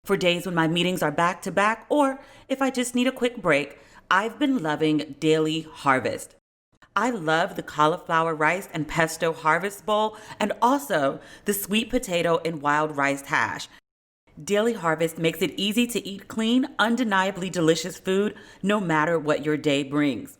For days when my meetings are back to back, or if I just need a quick break, I've been loving Daily Harvest. I love the cauliflower rice and pesto harvest bowl, and also the sweet potato and wild rice hash. Daily Harvest makes it easy to eat clean, undeniably delicious food, no matter what your day brings.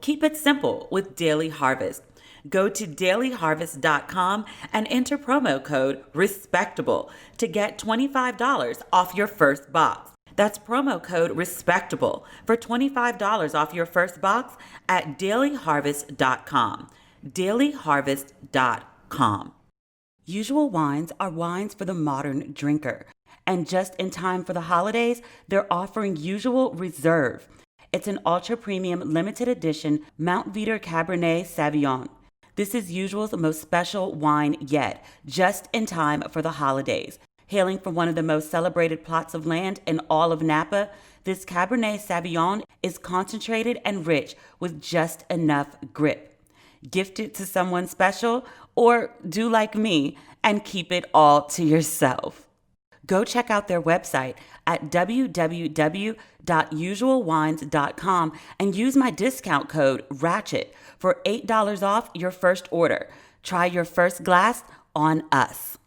Keep it simple with Daily Harvest. Go to dailyharvest.com and enter promo code RESPECTABLE to get $25 off your first box. That's promo code RESPECTABLE for $25 off your first box at dailyharvest.com. dailyharvest.com. Usual Wines are wines for the modern drinker. And just in time for the holidays, they're offering Usual Reserve. It's an ultra-premium limited edition Mount Veeder Cabernet Sauvignon. This is Usual's most special wine yet, just in time for the holidays. Hailing from one of the most celebrated plots of land in all of Napa, this Cabernet Sauvignon is concentrated and rich with just enough grip. Gift it to someone special, or do like me and keep it all to yourself. Go check out their website at www.usualwines.com and use my discount code RATCHET for $8 off your first order. Try your first glass on us.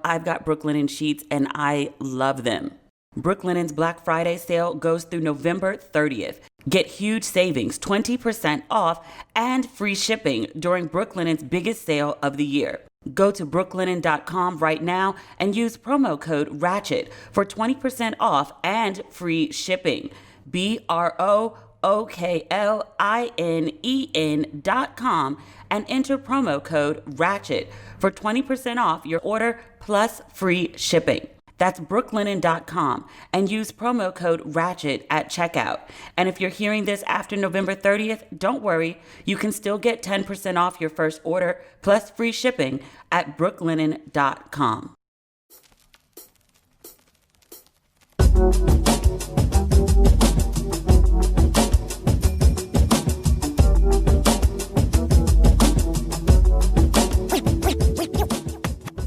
I've got Brooklinen sheets and I love them. Brooklinen's Black Friday sale goes through November 30th. Get huge savings, 20% off, and free shipping during Brooklinen's biggest sale of the year. Go to brooklinen.com right now and use promo code RATCHET for 20% off and free shipping. BROOKLINEN.com and enter promo code RATCHET for 20% off your order plus free shipping. That's brooklinen.com and use promo code RATCHET at checkout. And if you're hearing this after November 30th, don't worry. You can still get 10% off your first order plus free shipping at brooklinen.com.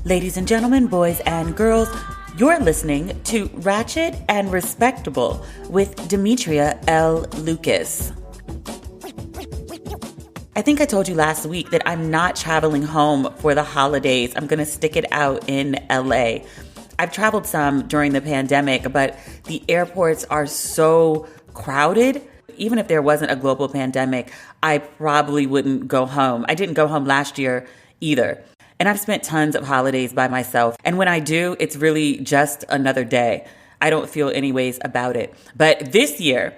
Ladies and gentlemen, boys and girls, you're listening to Ratchet and Respectable with Demetria L. Lucas. I think I told you last week that I'm not traveling home for the holidays. I'm going to stick it out in LA. I've traveled some during the pandemic, but the airports are so crowded. Even if there wasn't a global pandemic, I probably wouldn't go home. I didn't go home last year either. And I've spent tons of holidays by myself. And when I do, it's really just another day. I don't feel any ways about it. But this year,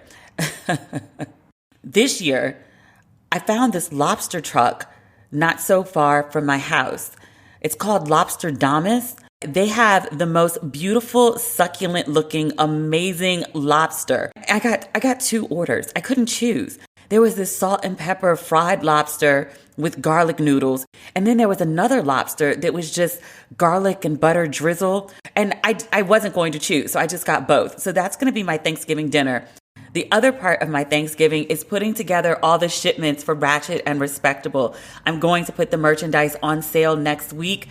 I found this lobster truck not so far from my house. It's called Lobster Damas. They have the most beautiful, succulent looking, amazing lobster. I got 2 orders. I couldn't choose. There was this salt and pepper fried lobster with garlic noodles. And then there was another lobster that was just garlic and butter drizzle. And I wasn't going to choose, so I just got both. So that's going to be my Thanksgiving dinner. The other part of my Thanksgiving is putting together all the shipments for Ratchet and Respectable. I'm going to put the merchandise on sale next week.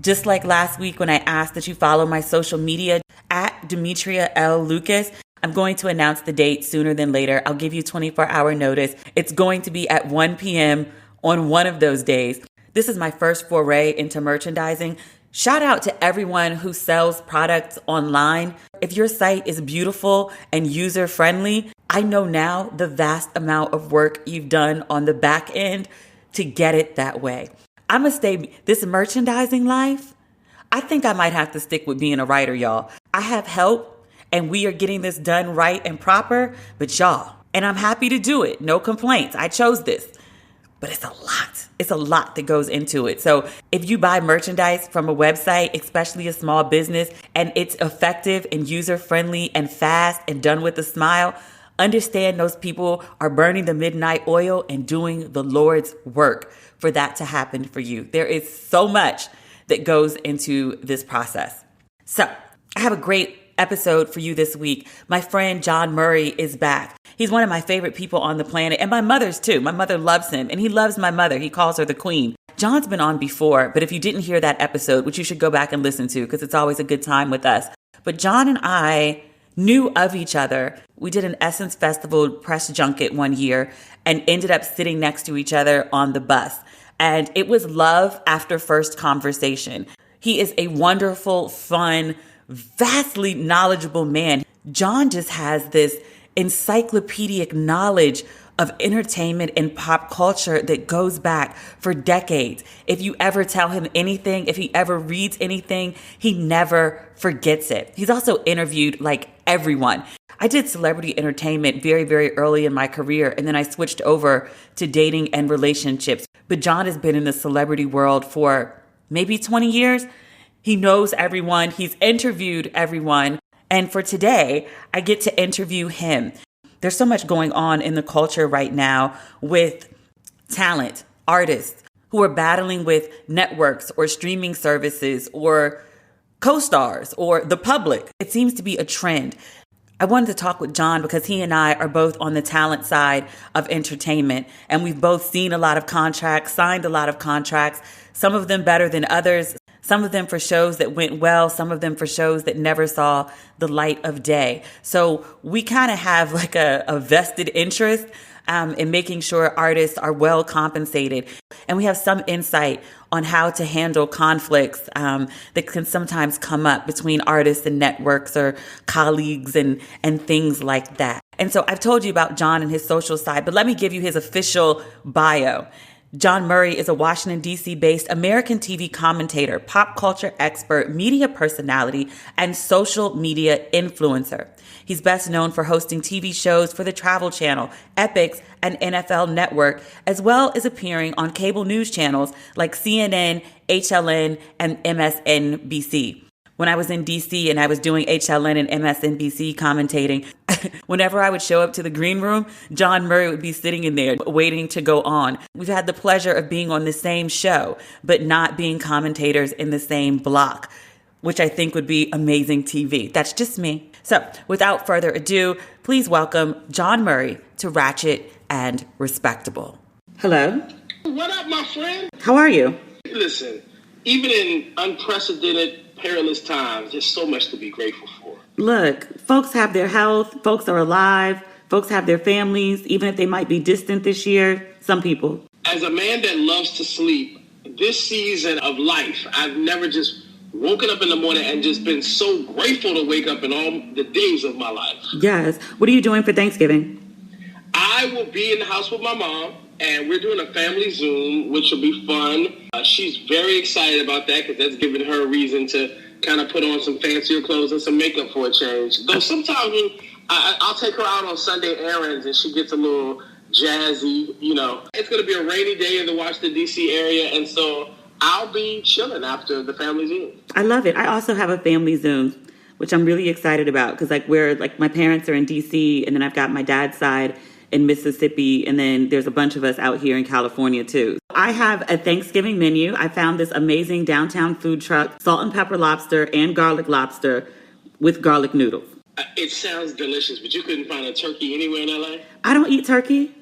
Just like last week when I asked that you follow my social media at Demetria L. Lucas, I'm going to announce the date sooner than later. I'll give you 24-hour notice. It's going to be at 1 p.m. on one of those days. This is my first foray into merchandising. Shout out to everyone who sells products online. If your site is beautiful and user-friendly, I know now the vast amount of work you've done on the back end to get it that way. I'm going to stay this merchandising life. I think I might have to stick with being a writer, y'all. I have help. And we are getting this done right and proper, but y'all, and I'm happy to do it. No complaints. I chose this, but it's a lot. It's a lot that goes into it. So if you buy merchandise from a website, especially a small business, and it's effective and user-friendly and fast and done with a smile, understand those people are burning the midnight oil and doing the Lord's work for that to happen for you. There is so much that goes into this process. So I have a great episode for you this week. My friend Jawn Murray is back. He's one of my favorite people on the planet, and my mother's too. My mother loves him, and he loves my mother. He calls her the queen. John's been on before, but if you didn't hear that episode, which you should go back and listen to because it's always a good time with us. But Jawn and I knew of each other. We did an Essence Festival press junket one year and ended up sitting next to each other on the bus. And it was love after first conversation. He is a wonderful, fun, vastly knowledgeable man. Jawn just has this encyclopedic knowledge of entertainment and pop culture that goes back for decades. If you ever tell him anything, if he ever reads anything, he never forgets it. He's also interviewed like everyone. I did celebrity entertainment very, very early in my career, and then I switched over to dating and relationships. But Jawn has been in the celebrity world for maybe 20 years. He knows everyone. He's interviewed everyone. And for today, I get to interview him. There's so much going on in the culture right now with talent, artists who are battling with networks or streaming services or co-stars or the public. It seems to be a trend. I wanted to talk with Jawn because he and I are both on the talent side of entertainment, and we've both seen a lot of contracts, signed a lot of contracts, some of them better than others. Some of them for shows that went well, some of them for shows that never saw the light of day. So we kind of have like a vested interest in making sure artists are well compensated. And we have some insight on how to handle conflicts that can sometimes come up between artists and networks or colleagues and things like that. And so I've told you about Jawn and his social side, but let me give you his official bio. Jawn Murray is a Washington, D.C.-based American TV commentator, pop culture expert, media personality, and social media influencer. He's best known for hosting TV shows for the Travel Channel, Epix, and NFL Network, as well as appearing on cable news channels like CNN, HLN, and MSNBC. When I was in DC and I was doing HLN and MSNBC commentating, whenever I would show up to the green room, Jawn Murray would be sitting in there waiting to go on. We've had the pleasure of being on the same show, but not being commentators in the same block, which I think would be amazing TV. That's just me. So without further ado, please welcome Jawn Murray to Ratchet and Respectable. Hello. What up, my friend? How are you? Listen, even in unprecedented, perilous times, there's so much to be grateful for. Look, folks have their health, folks are alive, folks have their families, even if they might be distant this year, some people. As a man that loves to sleep, this season of life, I've never just woken up in the morning and just been so grateful to wake up in all the days of my life. Yes. What are you doing for Thanksgiving? I will be in the house with my mom, and we're doing a family Zoom, which will be fun. She's very excited about that because that's giving her a reason to kind of put on some fancier clothes and some makeup for a change. Though sometimes when I'll take her out on Sunday errands and she gets a little jazzy, you know. It's going to be a rainy day in the Washington, D.C. area, and so I'll be chilling after the family Zoom. I love it. I also have a family Zoom, which I'm really excited about because my parents are in D.C. and then I've got my dad's side in Mississippi, and then there's a bunch of us out here in California too. I have a Thanksgiving menu. I found this amazing downtown food truck, salt and pepper lobster and garlic lobster with garlic noodles. It sounds delicious, but you couldn't find a turkey anywhere in L.A.? I don't eat turkey.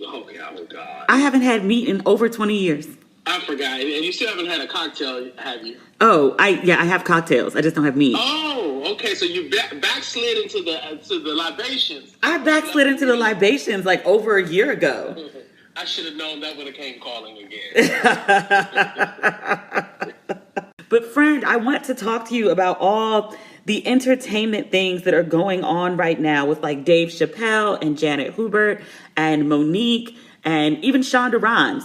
Oh, God. I haven't had meat in over 20 years. I forgot. And you still haven't had a cocktail, have you? Oh, I have cocktails. I just don't have meat. Oh, okay. So you backslid into the libations. I backslid into the libations like over a year ago. I should have known that would have came calling again. But friend, I want to talk to you about all the entertainment things that are going on right now with like Dave Chappelle and Janet Hubert and Monique and even Shonda Rhimes.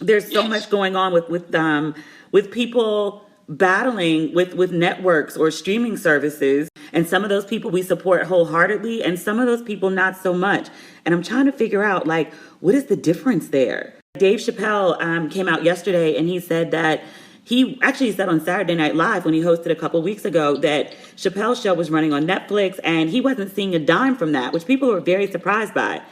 There's so much going on with people battling with networks or streaming services. And some of those people we support wholeheartedly and some of those people not so much. And I'm trying to figure out, like, what is the difference there? Dave Chappelle came out yesterday and he said that he actually said on Saturday Night Live when he hosted a couple weeks ago that Chappelle's show was running on Netflix and he wasn't seeing a dime from that, which people were very surprised by.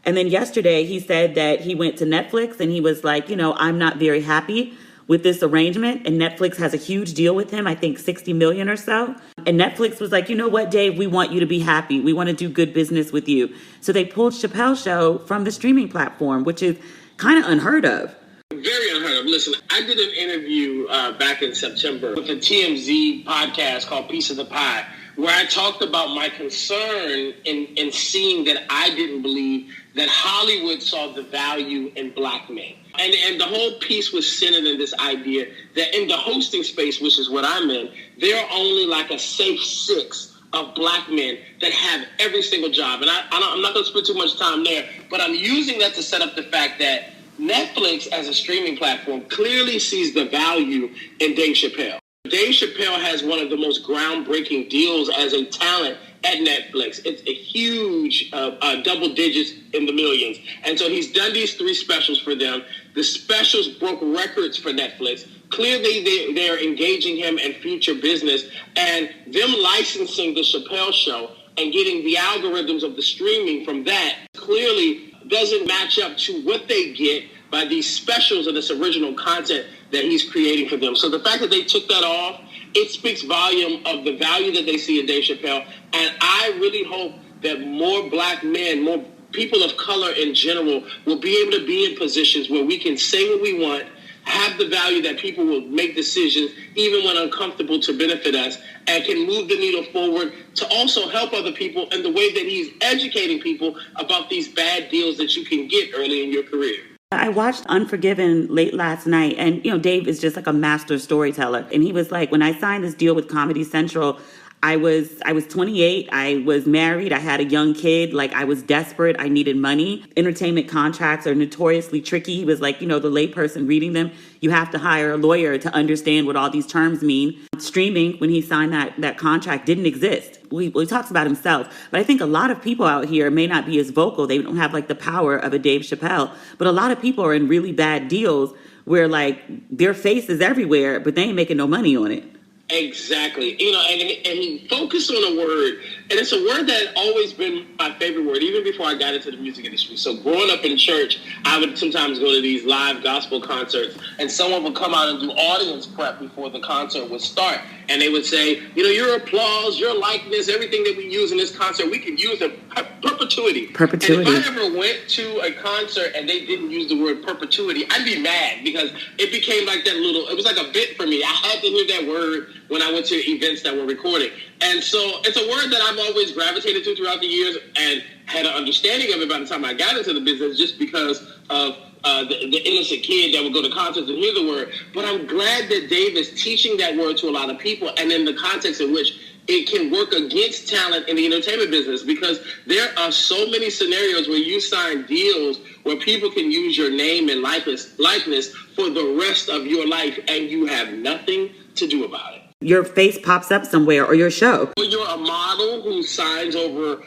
And then yesterday he said that he went to Netflix and he was like, I'm not very happy with this arrangement. And Netflix has a huge deal with him, I think 60 million or so. And Netflix was like, you know what, Dave, we want you to be happy. We want to do good business with you. So they pulled Chappelle's show from the streaming platform, which is kind of unheard of. Very unheard of. Listen, I did an interview back in September with a TMZ podcast called Piece of the Pie, where I talked about my concern in seeing that I didn't believe that Hollywood saw the value in black men. And the whole piece was centered in this idea that in the hosting space, which is what I'm in, there are only like a safe 6 of black men that have every single job. And I'm not going to spend too much time there, but I'm using that to set up the fact that Netflix as a streaming platform clearly sees the value in Dave Chappelle. Dave Chappelle has one of the most groundbreaking deals as a talent at Netflix. It's a huge double digits in the millions. And so he's done these 3 specials for them. The specials broke records for Netflix. Clearly, they're engaging him in future business. And them licensing the Chappelle Show and getting the algorithms of the streaming from that clearly doesn't match up to what they get by these specials and this original content that he's creating for them. So the fact that they took that off, it speaks volume of the value that they see in Dave Chappelle. And I really hope that more black men, more people of color in general, will be able to be in positions where we can say what we want, have the value that people will make decisions, even when uncomfortable, to benefit us, and can move the needle forward to also help other people in the way that he's educating people about these bad deals that you can get early in your career. I watched Unforgiven late last night, and, Dave is just like a master storyteller. And he was like, when I signed this deal with Comedy Central, I was 28. I was married. I had a young kid. Like, I was desperate. I needed money. Entertainment contracts are notoriously tricky. He was like, the layperson reading them, you have to hire a lawyer to understand what all these terms mean. Streaming, when he signed that contract, didn't exist. He talks about himself, but I think a lot of people out here may not be as vocal. They don't have like the power of a Dave Chappelle, but a lot of people are in really bad deals where like their face is everywhere, but they ain't making no money on it. Exactly. And he focused on a word, and it's a word that had always been my favorite word, even before I got into the music industry. So growing up in church, I would sometimes go to these live gospel concerts, and someone would come out and do audience prep before the concert would start. And they would say, your applause, your likeness, everything that we use in this concert, we can use in perpetuity. Perpetuity. And if I ever went to a concert and they didn't use the word perpetuity, I'd be mad, because it became like that it was like a bit for me. I had to hear that word when I went to events that were recording. And so it's a word that I've always gravitated to throughout the years and had an understanding of it by the time I got into the business, just because of the innocent kid that would go to concerts and hear the word. But I'm glad that Dave is teaching that word to a lot of people, and in the context in which it can work against talent in the entertainment business, because there are so many scenarios where you sign deals where people can use your name and likeness for the rest of your life, and you have nothing to do about it. Your face pops up somewhere, or your show. Or you're a model who signs over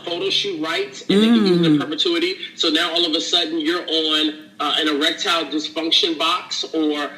photo shoot rights, and they can use it in perpetuity. So now all of a sudden you're on an erectile dysfunction box or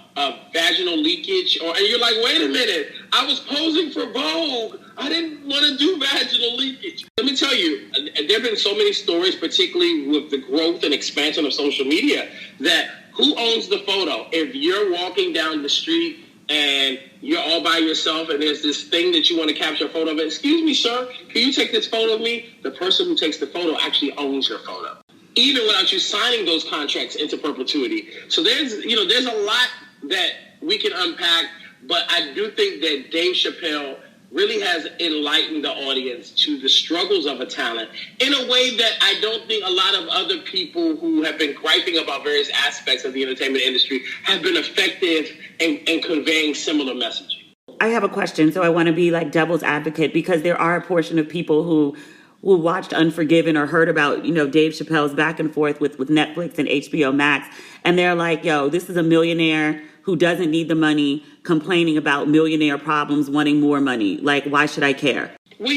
vaginal leakage, and you're like, wait a minute, I was posing for Vogue. I didn't want to do vaginal leakage. Let me tell you, there have been so many stories, particularly with the growth and expansion of social media, that who owns the photo? If you're walking down the street and you're all by yourself and there's this thing that you want to capture a photo of, excuse me, sir, can you take this photo of me? The person who takes the photo actually owns your photo, even without you signing those contracts into perpetuity. So there's a lot that we can unpack, but I do think that Dave Chappelle really has enlightened the audience to the struggles of a talent in a way that I don't think a lot of other people who have been griping about various aspects of the entertainment industry have been effective in conveying similar messaging. I have a question, so I want to be like devil's advocate, because there are a portion of people who watched Unforgiven or heard about, Dave Chappelle's back and forth with Netflix and HBO Max, and they're like, yo, this is a millionaire who doesn't need the money, complaining about millionaire problems, wanting more money. Like, why should I care? Well,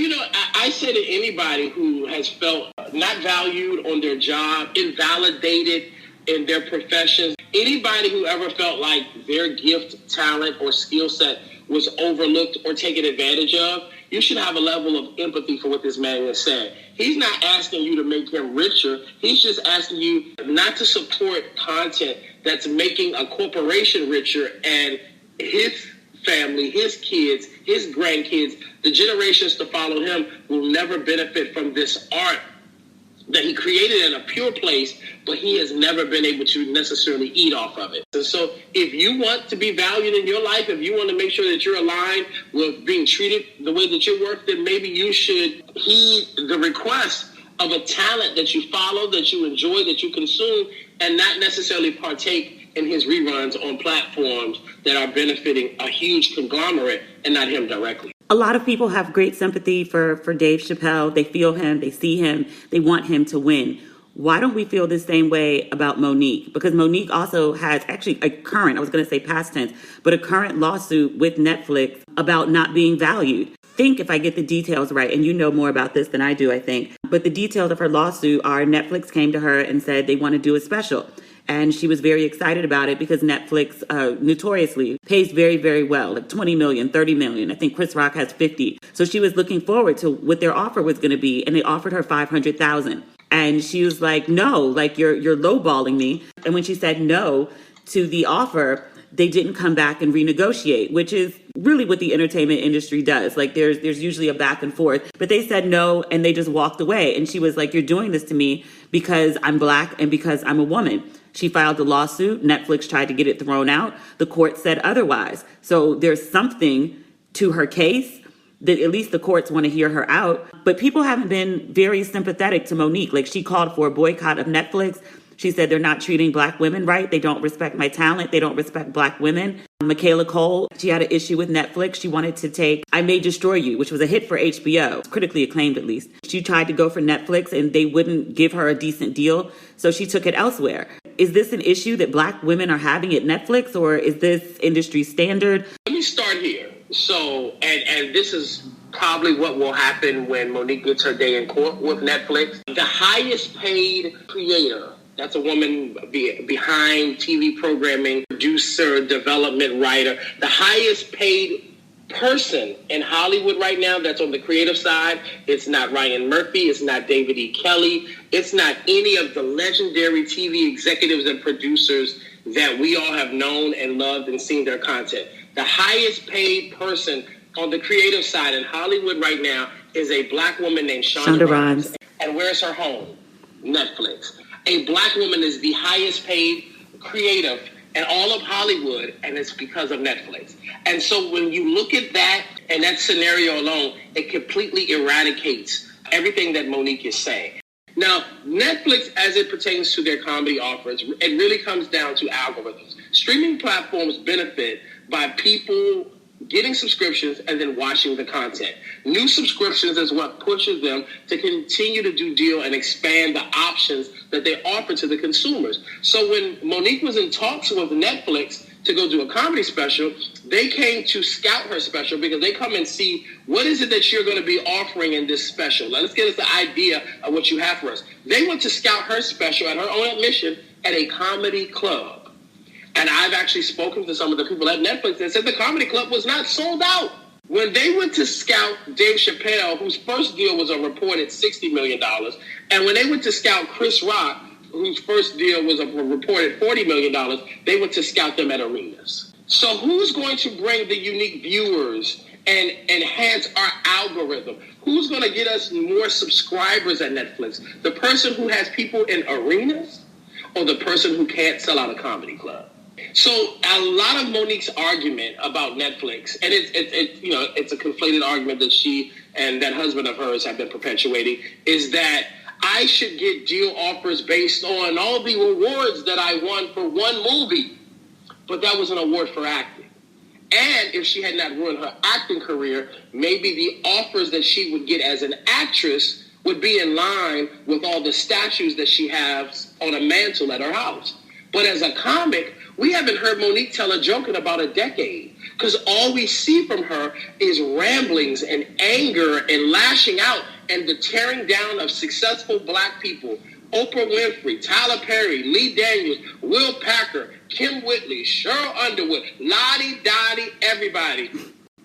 I say to anybody who has felt not valued on their job, invalidated in their professions, anybody who ever felt like their gift, talent, or skill set was overlooked or taken advantage of, you should have a level of empathy for what this man is saying. He's not asking you to make him richer. He's just asking you not to support content that's making a corporation richer, and his family, his kids, his grandkids, the generations to follow him will never benefit from this art that he created in a pure place, but he has never been able to necessarily eat off of it. And so if you want to be valued in your life, if you want to make sure that you're aligned with being treated the way that you're worth, then maybe you should heed the request of a talent that you follow, that you enjoy, that you consume, and not necessarily partake in his reruns on platforms that are benefiting a huge conglomerate and not him directly. A lot of people have great sympathy for Dave Chappelle. They feel him, they see him, they want him to win. Why don't we feel the same way about Monique? Because Monique also has actually a current, I was going to say past tense, but a current lawsuit with Netflix about not being valued. Think if I get the details right, and you know more about this than I do, I think, but the details of her lawsuit are Netflix came to her and said they want to do a special. And she was very excited about it because Netflix notoriously pays very, very well, like 20 million, 30 million. I think Chris Rock has 50. So she was looking forward to what their offer was going to be. And they offered her 500,000. And she was like, no, like you're lowballing me. And when she said no to the offer, they didn't come back and renegotiate, which is really what the entertainment industry does. Like there's usually a back and forth, but they said no and they just walked away. And she was like, you're doing this to me because I'm Black and because I'm a woman. She filed a lawsuit. Netflix tried to get it thrown out. The court said otherwise. So there's something to her case that at least the courts want to hear her out. But people haven't been very sympathetic to Monique. Like she called for a boycott of Netflix. She said they're not treating Black women right. They don't respect my talent. They don't respect Black women. Michaela Cole, she had an issue with Netflix. She wanted to take I May Destroy You, which was a hit for HBO, critically acclaimed at least. She tried to go for Netflix and they wouldn't give her a decent deal, so she took it elsewhere. Is this an issue that Black women are having at Netflix, or is this industry standard? Let me start here. So, and this is probably what will happen when Monique gets her day in court with Netflix. The highest paid creator, that's a woman behind TV programming, producer, development writer. The highest paid person in Hollywood right now that's on the creative side, it's not Ryan Murphy, it's not David E. Kelley, it's not any of the legendary TV executives and producers that we all have known and loved and seen their content. The highest paid person on the creative side in Hollywood right now is a Black woman named Shonda Rhimes. And where's her home? Netflix. A Black woman is the highest paid creative in all of Hollywood, and it's because of Netflix. And so when you look at that and that scenario alone, it completely eradicates everything that Monique is saying. Now, Netflix, as it pertains to their comedy offers, it really comes down to algorithms. Streaming platforms benefit by people getting subscriptions and then watching the content. New subscriptions is what pushes them to continue to do deal and expand the options that they offer to the consumers. So when Monique was in talks with Netflix to go do a comedy special, they came to scout her special because they come and see what is it that you're going to be offering in this special. Let's get us the idea of what you have for us. They went to scout her special at her own admission at a comedy club. And I've actually spoken to some of the people at Netflix that said the comedy club was not sold out. When they went to scout Dave Chappelle, whose first deal was a reported $60 million, and when they went to scout Chris Rock, whose first deal was a reported $40 million, they went to scout them at arenas. So who's going to bring the unique viewers and enhance our algorithm? Who's going to get us more subscribers at Netflix? The person who has people in arenas or the person who can't sell out a comedy club? So a lot of Monique's argument about Netflix, and it's a conflated argument that she and that husband of hers have been perpetuating, is that I should get deal offers based on all the awards that I won for one movie. But that was an award for acting. And if she had not ruined her acting career, maybe the offers that she would get as an actress would be in line with all the statues that she has on a mantle at her house. But as a comic, we haven't heard Monique tell a joke in about a decade because all we see from her is ramblings and anger and lashing out and the tearing down of successful Black people. Oprah Winfrey, Tyler Perry, Lee Daniels, Will Packer, Kim Whitley, Cheryl Underwood, Lottie Dottie, everybody.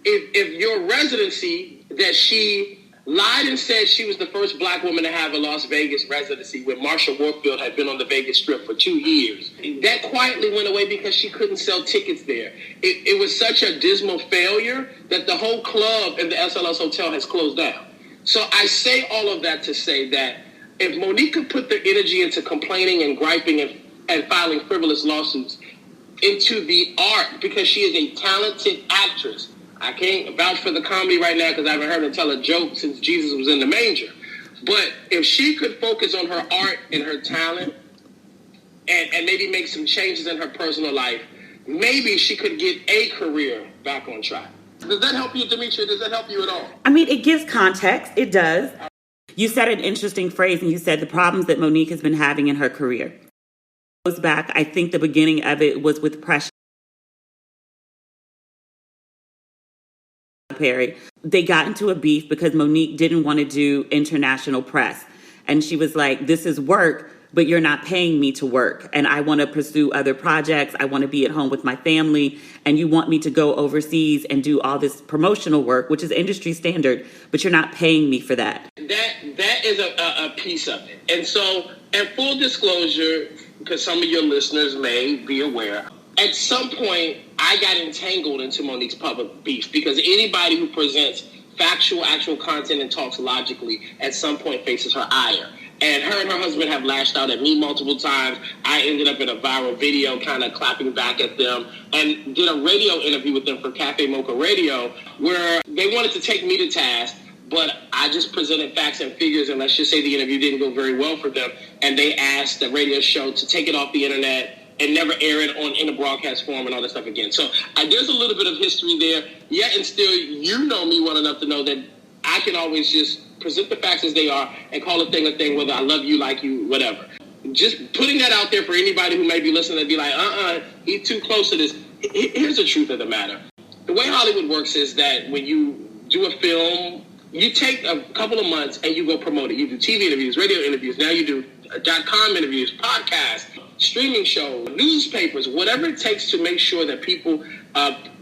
If your residency that she lied and said she was the first Black woman to have a Las Vegas residency when Marsha Warfield had been on the Vegas Strip for 2 years. That quietly went away because she couldn't sell tickets there. It was such a dismal failure that the whole club and the SLS Hotel has closed down. So I say all of that to say that if Monique could put the energy into complaining and griping and filing frivolous lawsuits into the art, because she is a talented actress. I can't vouch for the comedy right now because I haven't heard her tell a joke since Jesus was in the manger. But if she could focus on her art and her talent and maybe make some changes in her personal life, maybe she could get a career back on track. Does that help you, Demetria? Does that help you at all? I mean, it gives context. It does. You said an interesting phrase, and you said the problems that Monique has been having in her career. Goes back, I think the beginning of it was with Precious Perry. They got into a beef because Monique didn't want to do international press. And she was like, this is work, but you're not paying me to work. And I want to pursue other projects. I want to be at home with my family. And you want me to go overseas and do all this promotional work, which is industry standard, but you're not paying me for that. That is a piece of it. And so, and full disclosure, because some of your listeners may be aware, at some point, I got entangled into Monique's public beef because anybody who presents factual, actual content and talks logically at some point faces her ire. And her husband have lashed out at me multiple times. I ended up in a viral video kind of clapping back at them and did a radio interview with them for Cafe Mocha Radio where they wanted to take me to task, but I just presented facts and figures, and let's just say the interview didn't go very well for them, and they asked the radio show to take it off the internet and never air it in a broadcast form and all that stuff again. So there's a little bit of history there. Yet and still, you know me well enough to know that I can always just present the facts as they are and call a thing, whether I love you, like you, whatever. Just putting that out there for anybody who may be listening and be like, he's too close to this. Here's the truth of the matter. The way Hollywood works is that when you do a film, you take a couple of months and you go promote it. You do TV interviews, radio interviews. Now you do .com interviews, podcasts, streaming shows, newspapers, whatever it takes to make sure that people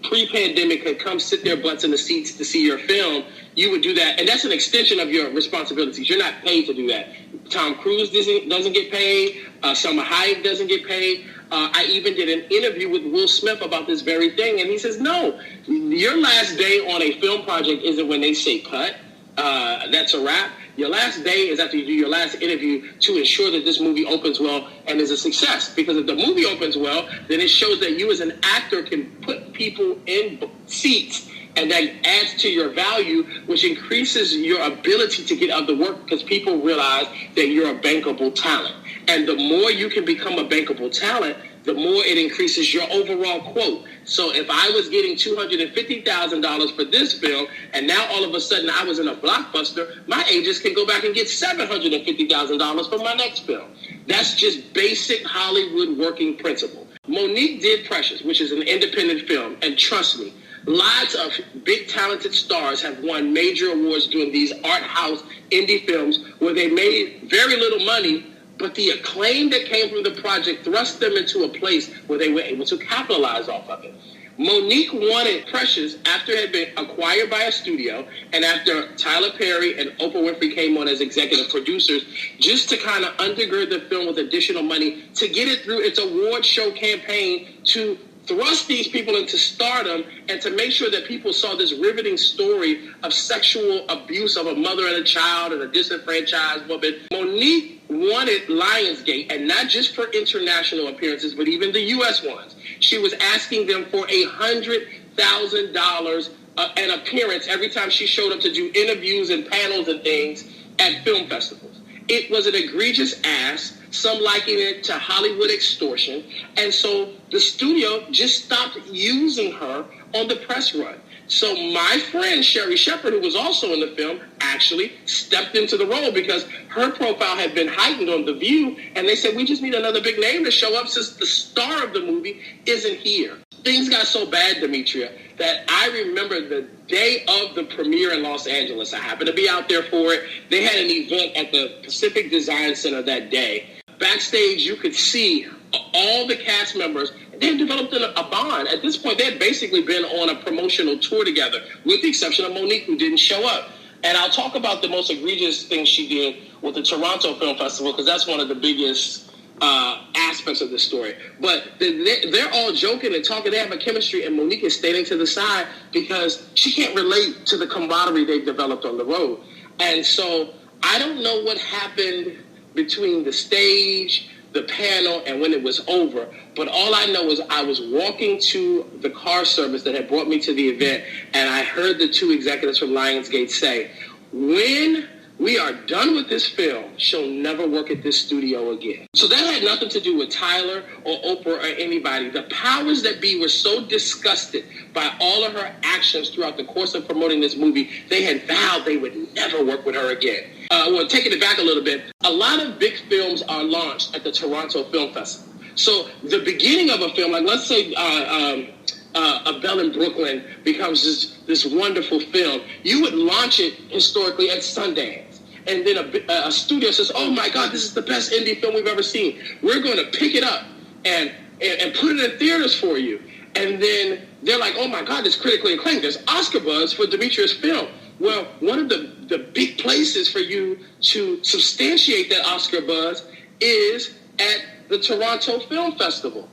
pre-pandemic could come sit their butts in the seats to see your film. You would do that, and that's an extension of your responsibilities. You're not paid to do that. Tom Cruise doesn't get paid. Salma Hayek doesn't get paid. I even did an interview with Will Smith about this very thing, and he says, no, your last day on a film project isn't when they say cut. That's a wrap. Your last day is after you do your last interview to ensure that this movie opens well and is a success. Because if the movie opens well, then it shows that you as an actor can put people in seats, and that adds to your value, which increases your ability to get other work because people realize that you're a bankable talent. And the more you can become a bankable talent, the more it increases your overall quote. So if I was getting $250,000 for this film, and now all of a sudden I was in a blockbuster, my agents can go back and get $750,000 for my next film. That's just basic Hollywood working principle. Monique did Precious, which is an independent film, and trust me, lots of big talented stars have won major awards doing these art house indie films where they made very little money, but the acclaim that came from the project thrust them into a place where they were able to capitalize off of it. Monique wanted Precious after it had been acquired by a studio and after Tyler Perry and Oprah Winfrey came on as executive producers, just to kind of undergird the film with additional money to get it through its award show campaign to thrust these people into stardom and to make sure that people saw this riveting story of sexual abuse of a mother and a child and a disenfranchised woman. Monique wanted Lionsgate, and not just for international appearances, but even the U.S. ones. She was asking them for $100,000 an appearance every time she showed up to do interviews and panels and things at film festivals. It was an egregious ask, some liking it to Hollywood extortion, and so the studio just stopped using her on the press run. So my friend Sherry Shepard, who was also in the film, actually stepped into the role because her profile had been heightened on The View, and they said, we just need another big name to show up since the star of the movie isn't here. Things got so bad, Demetria, that I remember the day of the premiere in Los Angeles. I happened to be out there for it. They had an event at the Pacific Design Center that day. Backstage, you could see all the cast members. They had developed a bond. At this point, they had basically been on a promotional tour together, with the exception of Monique, who didn't show up. And I'll talk about the most egregious thing she did with the Toronto Film Festival, because that's one of the biggest aspects of this story. But they're all joking and talking. They have a chemistry, and Monique is standing to the side because she can't relate to the camaraderie they've developed on the road. And so I don't know what happened between the stage, the panel, and when it was over. But all I know is I was walking to the car service that had brought me to the event, and I heard the two executives from Lionsgate say, when we are done with this film, she'll never work at this studio again. So that had nothing to do with Tyler or Oprah or anybody. The powers that be were so disgusted by all of her actions throughout the course of promoting this movie, they had vowed they would never work with her again. Well, taking it back a little bit, a lot of big films are launched at the Toronto Film Festival. So the beginning of a film, like let's say A Belle in Brooklyn becomes this wonderful film, you would launch it historically at Sundance. And then a studio says, oh my God, this is the best indie film we've ever seen. We're going to pick it up and put it in theaters for you. And then they're like, oh my God, it's critically acclaimed. There's Oscar buzz for Demetria's film. Well, one of the big places for you to substantiate that Oscar buzz is at the Toronto Film Festival.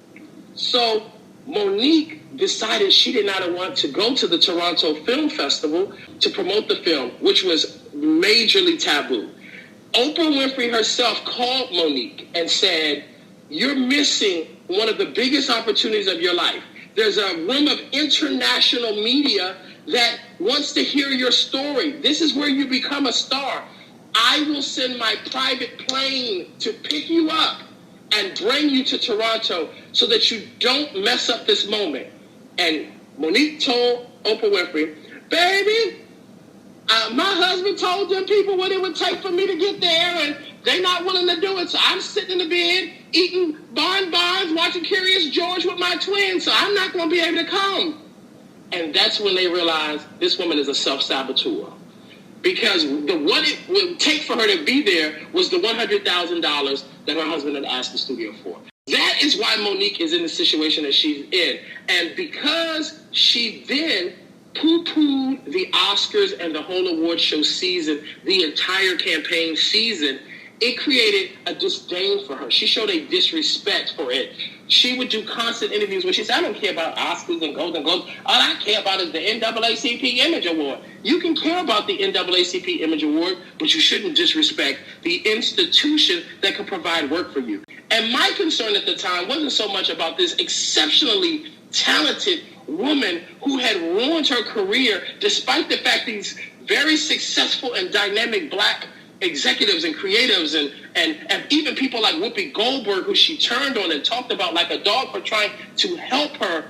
So Monique decided she did not want to go to the Toronto Film Festival to promote the film, which was majorly taboo. Oprah Winfrey herself called Monique and said, you're missing one of the biggest opportunities of your life. There's a room of international media that wants to hear your story. This is where you become a star. I will send my private plane to pick you up and bring you to Toronto so that you don't mess up this moment. And Monique told Oprah Winfrey, baby, my husband told them people what it would take for me to get there, and they're not willing to do it. So I'm sitting in the bed, eating bonbons, watching Curious George with my twins, so I'm not going to be able to come. And that's when they realized this woman is a self-saboteur. Because what it would take for her to be there was the $100,000 that her husband had asked the studio for. That is why Monique is in the situation that she's in. And because she then poo-pooed the Oscars and the whole award show season, the entire campaign season, it created a disdain for her. She showed a disrespect for it. She would do constant interviews where she said, I don't care about Oscars and Golden Globes. All I care about is the NAACP Image Award. You can care about the NAACP Image Award, but you shouldn't disrespect the institution that can provide work for you. And my concern at the time wasn't so much about this exceptionally talented woman who had ruined her career, despite the fact these very successful and dynamic black executives and creatives and even people like Whoopi Goldberg, who she turned on and talked about like a dog for trying to help her.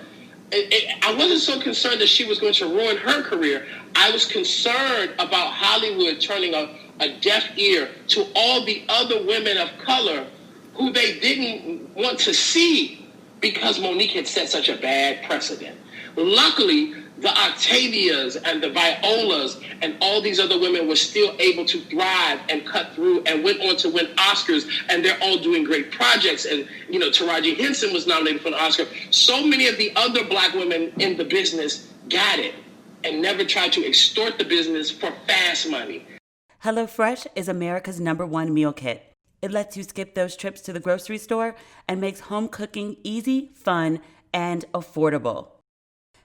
I wasn't so concerned that she was going to ruin her career. I was concerned about Hollywood turning a deaf ear to all the other women of color who they didn't want to see because Monique had set such a bad precedent. Luckily, the Octavias and the Violas and all these other women were still able to thrive and cut through and went on to win Oscars, and they're all doing great projects. And, you know, Taraji Henson was nominated for an Oscar. So many of the other black women in the business got it and never tried to extort the business for fast money. HelloFresh is America's #1 meal kit. It lets you skip those trips to the grocery store and makes home cooking easy, fun, and affordable.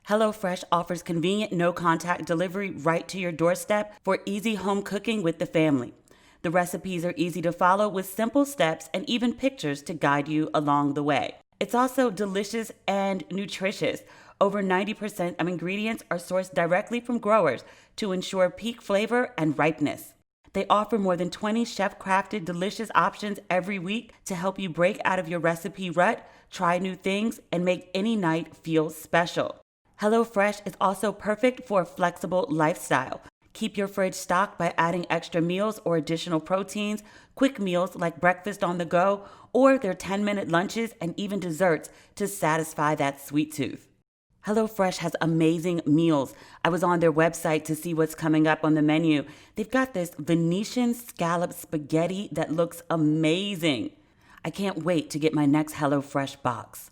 HelloFresh offers convenient no-contact delivery right to your doorstep for easy home cooking with the family. The recipes are easy to follow with simple steps and even pictures to guide you along the way. It's also delicious and nutritious. Over 90% of ingredients are sourced directly from growers to ensure peak flavor and ripeness. They offer more than 20 chef-crafted delicious options every week to help you break out of your recipe rut, try new things, and make any night feel special. HelloFresh is also perfect for a flexible lifestyle. Keep your fridge stocked by adding extra meals or additional proteins, quick meals like breakfast on the go, or their 10-minute lunches and even desserts to satisfy that sweet tooth. HelloFresh has amazing meals. I was on their website to see what's coming up on the menu. They've got this Venetian scallop spaghetti that looks amazing. I can't wait to get my next HelloFresh box.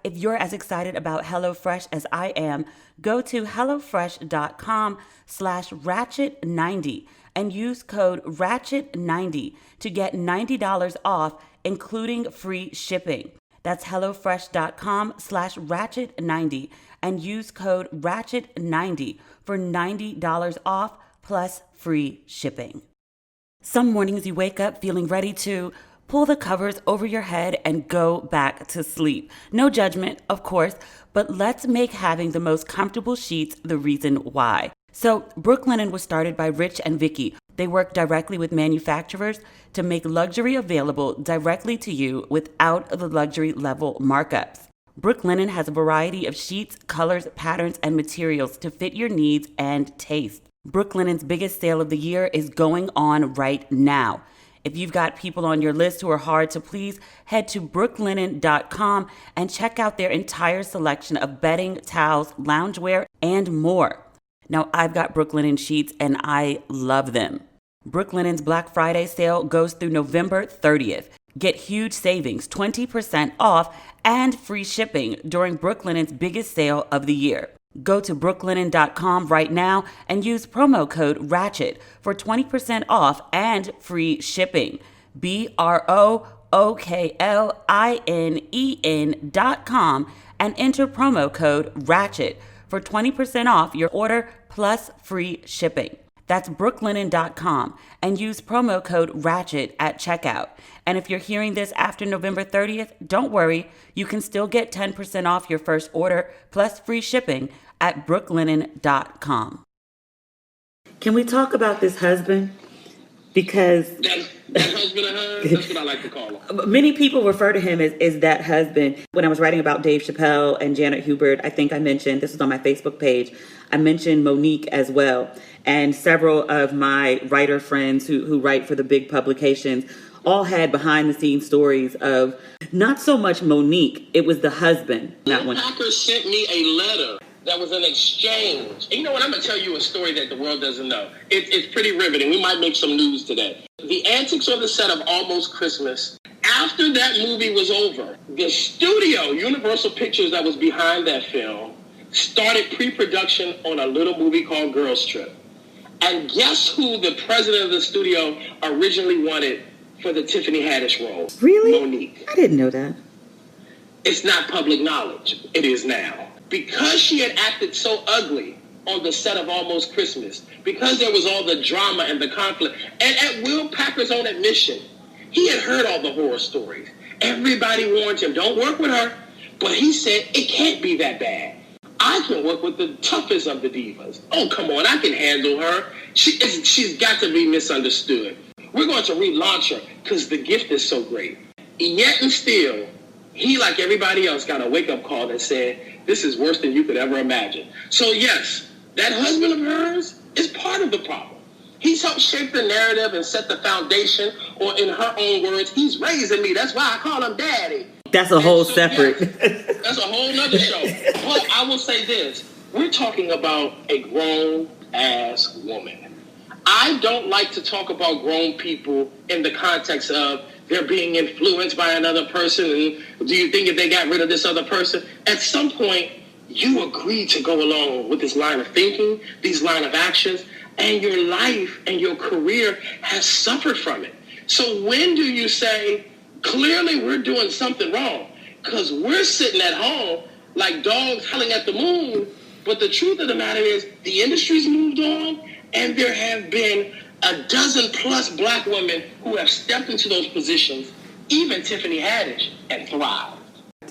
If you're as excited about HelloFresh as I am, go to HelloFresh.com/Ratchet90 and use code Ratchet90 to get $90 off, including free shipping. That's HelloFresh.com/Ratchet90 and use code Ratchet90 for $90 off plus free shipping. Some mornings you wake up feeling ready to pull the covers over your head and go back to sleep. No judgment, of course, but let's make having the most comfortable sheets the reason why. So, Brooklinen was started by Rich and Vicky. They work directly with manufacturers to make luxury available directly to you without the luxury level markups. Brooklinen has a variety of sheets, colors, patterns, and materials to fit your needs and taste. Brooklinen's biggest sale of the year is going on right now. If you've got people on your list who are hard to please, head to brooklinen.com and check out their entire selection of bedding, towels, loungewear, and more. Now, I've got Brooklinen sheets and I love them. Brooklinen's Black Friday sale goes through November 30th. Get huge savings, 20% off, and free shipping during Brooklinen's biggest sale of the year. Go to brooklinen.com right now and use promo code RATCHET for 20% off and free shipping. BROOKLINEN.com and enter promo code RATCHET for 20% off your order plus free shipping. That's brooklinen.com and use promo code RATCHET at checkout. And if you're hearing this after November 30th, don't worry, you can still get 10% off your first order plus free shipping at brooklinen.com. Can we talk about this husband? Because that husband of hers, that's what I like to call him. Many people refer to him as that husband. When I was writing about Dave Chappelle and Janet Hubert, I think I mentioned, this was on my Facebook page, I mentioned Monique as well. And several of my writer friends who write for the big publications all had behind the scenes stories of not so much Monique, it was the husband. Packer sent me a letter that was an exchange. And you know what? I'm going to tell you a story that the world doesn't know. It's pretty riveting. We might make some news today. The antics on the set of Almost Christmas, after that movie was over, the studio, Universal Pictures, that was behind that film, started pre-production on a little movie called Girls Trip. And guess who the president of the studio originally wanted for the Tiffany Haddish role? Really? Monique. I didn't know that. It's not public knowledge. It is now. Because she had acted so ugly on the set of Almost Christmas, because there was all the drama and the conflict, and at Will Packer's own admission, he had heard all the horror stories. Everybody warned him, don't work with her. But he said, it can't be that bad. I can work with the toughest of the divas. Oh, come on, I can handle her. She's got to be misunderstood. We're going to relaunch her because the gift is so great. Yet and still, he, like everybody else, got a wake-up call that said, this is worse than you could ever imagine. So yes, that husband of hers is part of the problem. He's helped shape the narrative and set the foundation, or in her own words, he's raising me. That's why I call him daddy. That's a whole separate. Yes, that's a whole nother show. But I will say this. We're talking about a grown-ass woman. I don't like to talk about grown people in the context of they're being influenced by another person, and do you think if they got rid of this other person? At some point, you agree to go along with this line of thinking, these line of actions, and your life and your career has suffered from it. So when do you say, clearly we're doing something wrong? Because we're sitting at home like dogs howling at the moon, but the truth of the matter is the industry's moved on, and there have been a dozen plus black women who have stepped into those positions, even Tiffany Haddish, and thrived.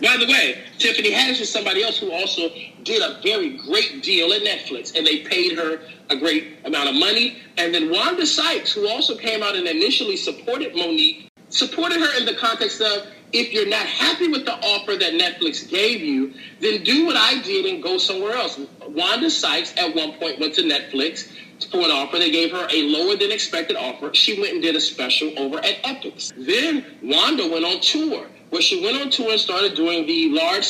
By the way, Tiffany Haddish is somebody else who also did a very great deal at Netflix, and they paid her a great amount of money. And then Wanda Sykes, who also came out and initially supported Monique, supported her in the context of, if you're not happy with the offer that Netflix gave you, then do what I did and go somewhere else. Wanda Sykes at one point went to Netflix for an offer. They gave her a lower than expected offer. She went and did a special over at Epix. Then Wanda went on tour, where she went on tour and started doing the large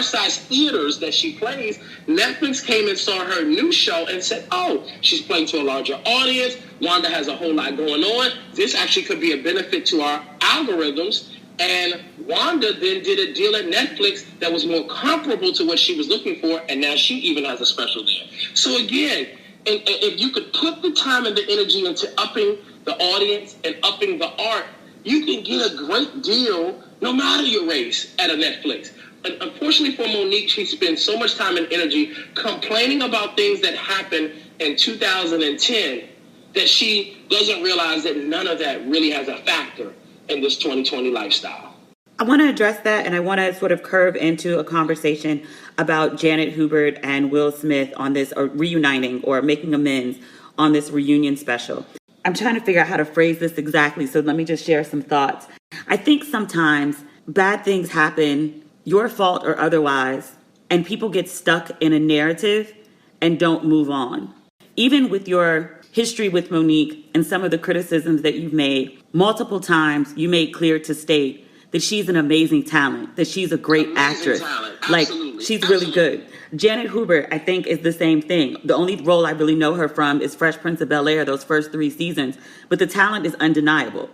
size theaters that she plays. Netflix came and saw her new show and said, oh, she's playing to a larger audience. Wanda has a whole lot going on. This actually could be a benefit to our algorithms. And Wanda then did a deal at Netflix that was more comparable to what she was looking for, and now she even has a special there. So again, if you could put the time and the energy into upping the audience and upping the art, you can get a great deal no matter your race at a Netflix. And unfortunately for Monique, she spends so much time and energy complaining about things that happened in 2010 that she doesn't realize that none of that really has a factor in this 2020 lifestyle. I want to address that, and I want to sort of curve into a conversation about Janet Hubert and Will Smith on this, or reuniting or making amends on this reunion special. I'm trying to figure out how to phrase this exactly, so let me just share some thoughts. I think sometimes bad things happen, your fault or otherwise, and people get stuck in a narrative and don't move on. Even with your history with Monique and some of the criticisms that you've made, multiple times you made clear to state that she's an amazing talent, that she's a great actress. Like, she's really good. Janet Hubert, I think, is the same thing. The only role I really know her from is Fresh Prince of Bel-Air, those first 3 seasons. But the talent is undeniable.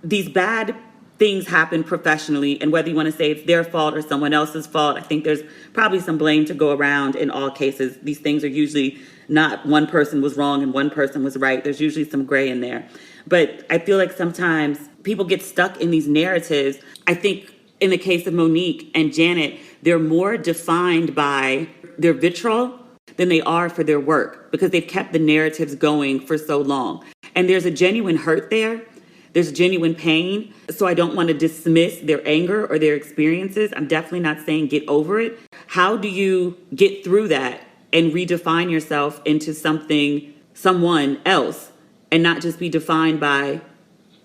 These bad things happen professionally, and whether you want to say it's their fault or someone else's fault, I think there's probably some blame to go around in all cases. These things are usually not one person was wrong and one person was right. There's usually some gray in there. But I feel like sometimes people get stuck in these narratives. I think in the case of Monique and Janet, they're more defined by their vitriol than they are for their work, because they've kept the narratives going for so long. And there's a genuine hurt there. There's genuine pain. So I don't want to dismiss their anger or their experiences. I'm definitely not saying get over it. How do you get through that and redefine yourself into someone else, and not just be defined by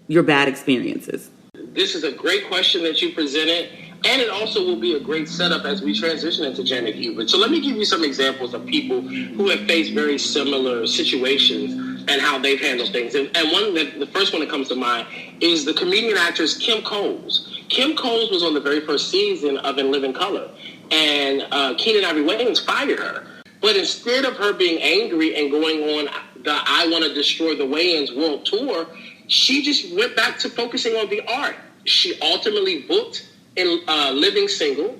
your bad experiences? This is a great question that you presented, and it also will be a great setup as we transition into Janet Hubert. So let me give you some examples of people who have faced very similar situations and how they've handled things. And the first one that comes to mind is the comedian actress Kim Coles. Kim Coles was on the very first season of In Living Color, and Keenan Ivory Wayans fired her. But instead of her being angry and going on the I Want to Destroy the Wayans world tour, she just went back to focusing on the art. She ultimately booked in Living Single,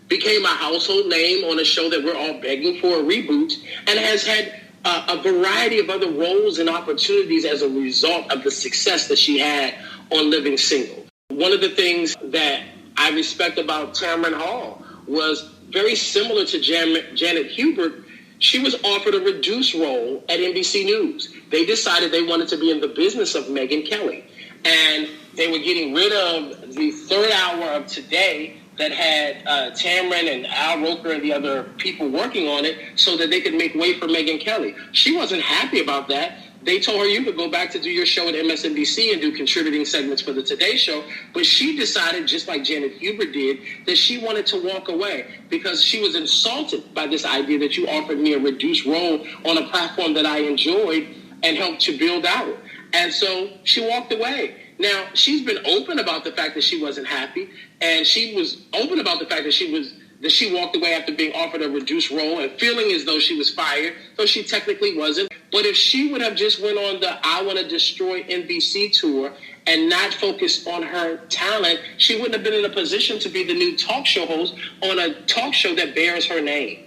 became a household name on a show that we're all begging for a reboot, and has had a variety of other roles and opportunities as a result of the success that she had on Living Single. One of the things that I respect about Tamron Hall was very similar to Janet Hubert. She was offered a reduced role at NBC News. They decided they wanted to be in the business of Megyn Kelly. And they were getting rid of the third hour of Today that had Tamron and Al Roker and the other people working on it so that they could make way for Megyn Kelly. She wasn't happy about that. They told her, you could go back to do your show at MSNBC and do contributing segments for the Today Show. But she decided, just like Janet Hubert did, that she wanted to walk away because she was insulted by this idea that you offered me a reduced role on a platform that I enjoyed and helped to build out. And so she walked away. Now, she's been open about the fact that she wasn't happy, and she was open about the fact that she walked away after being offered a reduced role and feeling as though she was fired, though she technically wasn't. But if she would have just went on the I Want to Destroy NBC tour and not focused on her talent, she wouldn't have been in a position to be the new talk show host on a talk show that bears her name.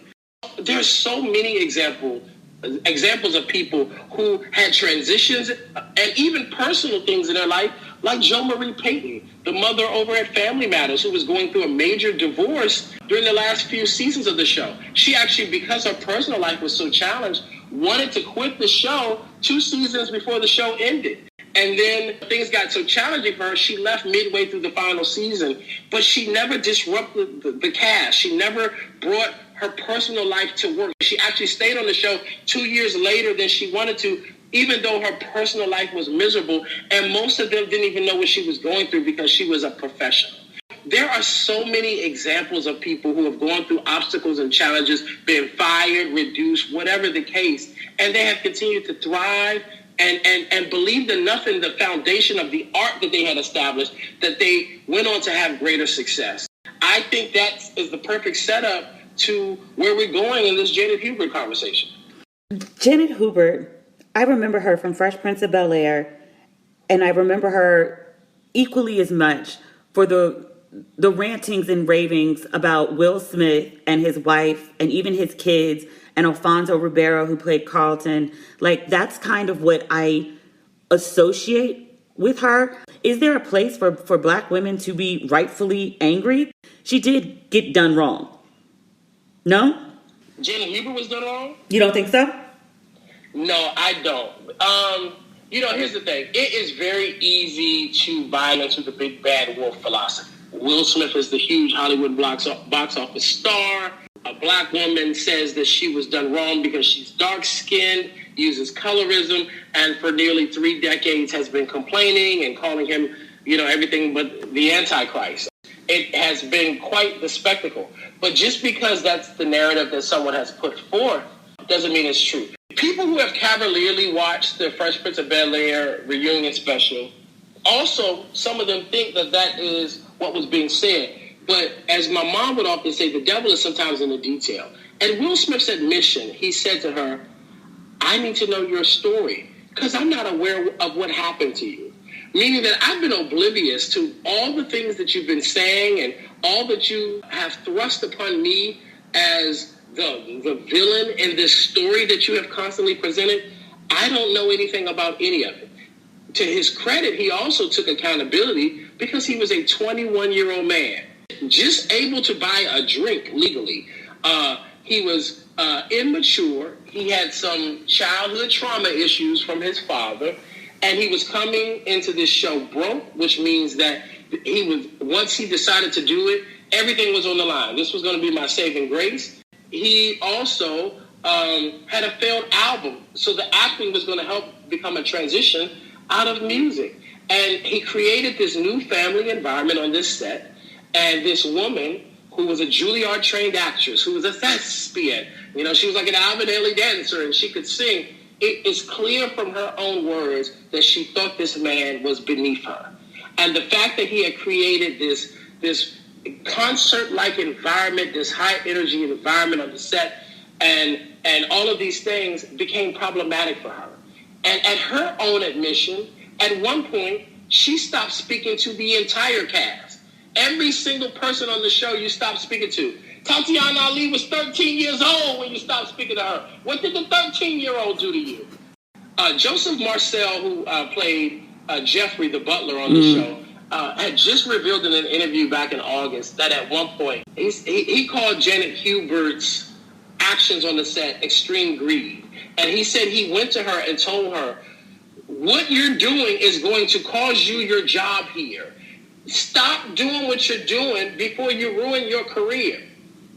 There's so many examples of people who had transitions and even personal things in their life, like Jawn Murray Payton, the mother over at Family Matters, who was going through a major divorce during the last few seasons of the show. She actually, because her personal life was so challenged, wanted to quit the show 2 seasons before the show ended. And then things got so challenging for her, she left midway through the final season. But she never disrupted the cast. She never brought her personal life to work. She actually stayed on the show 2 years later than she wanted to, even though her personal life was miserable. And most of them didn't even know what she was going through because she was a professional. There are so many examples of people who have gone through obstacles and challenges, been fired, reduced, whatever the case, and they have continued to thrive and believed enough in the foundation of the art that they had established that they went on to have greater success. I think that is the perfect setup to where we're going in this Janet Hubert conversation. Janet Hubert, I remember her from Fresh Prince of Bel-Air, and I remember her equally as much for the rantings and ravings about Will Smith and his wife and even his kids and Alfonso Ribeiro, who played Carlton. Like, that's kind of what I associate with her. Is there a place for Black women to be rightfully angry? She did get done wrong. No? Janet Hubert was done wrong? You don't think so? No, I don't. Here's the thing. It is very easy to buy into the big bad wolf philosophy. Will Smith is the huge Hollywood box office star. A black woman says that she was done wrong because she's dark-skinned, uses colorism, and for nearly 3 decades has been complaining and calling him, everything but the Antichrist. It has been quite the spectacle. But just because that's the narrative that someone has put forth doesn't mean it's true. People who have cavalierly watched the Fresh Prince of Bel-Air reunion special, also, some of them think that that is what was being said. But as my mom would often say, the devil is sometimes in the detail. And Will Smith's admission, he said to her, I need to know your story because I'm not aware of what happened to you. Meaning that I've been oblivious to all the things that you've been saying and all that you have thrust upon me as the villain in this story that you have constantly presented. I don't know anything about any of it. To his credit, he also took accountability because he was a 21-year-old man, just able to buy a drink legally. He was immature. He had some childhood trauma issues from his father, and he was coming into this show broke, which means that once he decided to do it, everything was on the line. This was going to be my saving grace. He also had a failed album, so the acting was going to help become a transition out of music. And he created this new family environment on this set, and this woman who was a Juilliard-trained actress, who was a thespian, she was like an Alvin Ailey dancer, and she could sing. It is clear from her own words that she thought this man was beneath her. And the fact that he had created this concert-like environment, this high-energy environment on the set, and all of these things became problematic for her. And at her own admission, at one point, she stopped speaking to the entire cast. Every single person on the show you stopped speaking to. Tatiana Ali was 13 years old when you stopped speaking to her. What did the 13-year-old do to you? Joseph Marcel, who played Jeffrey, the butler on the show, had just revealed in an interview back in August that at one point, he called Janet Hubert's actions on the set extreme greed. And he said he went to her and told her, what you're doing is going to cause you your job here. Stop doing what you're doing before you ruin your career.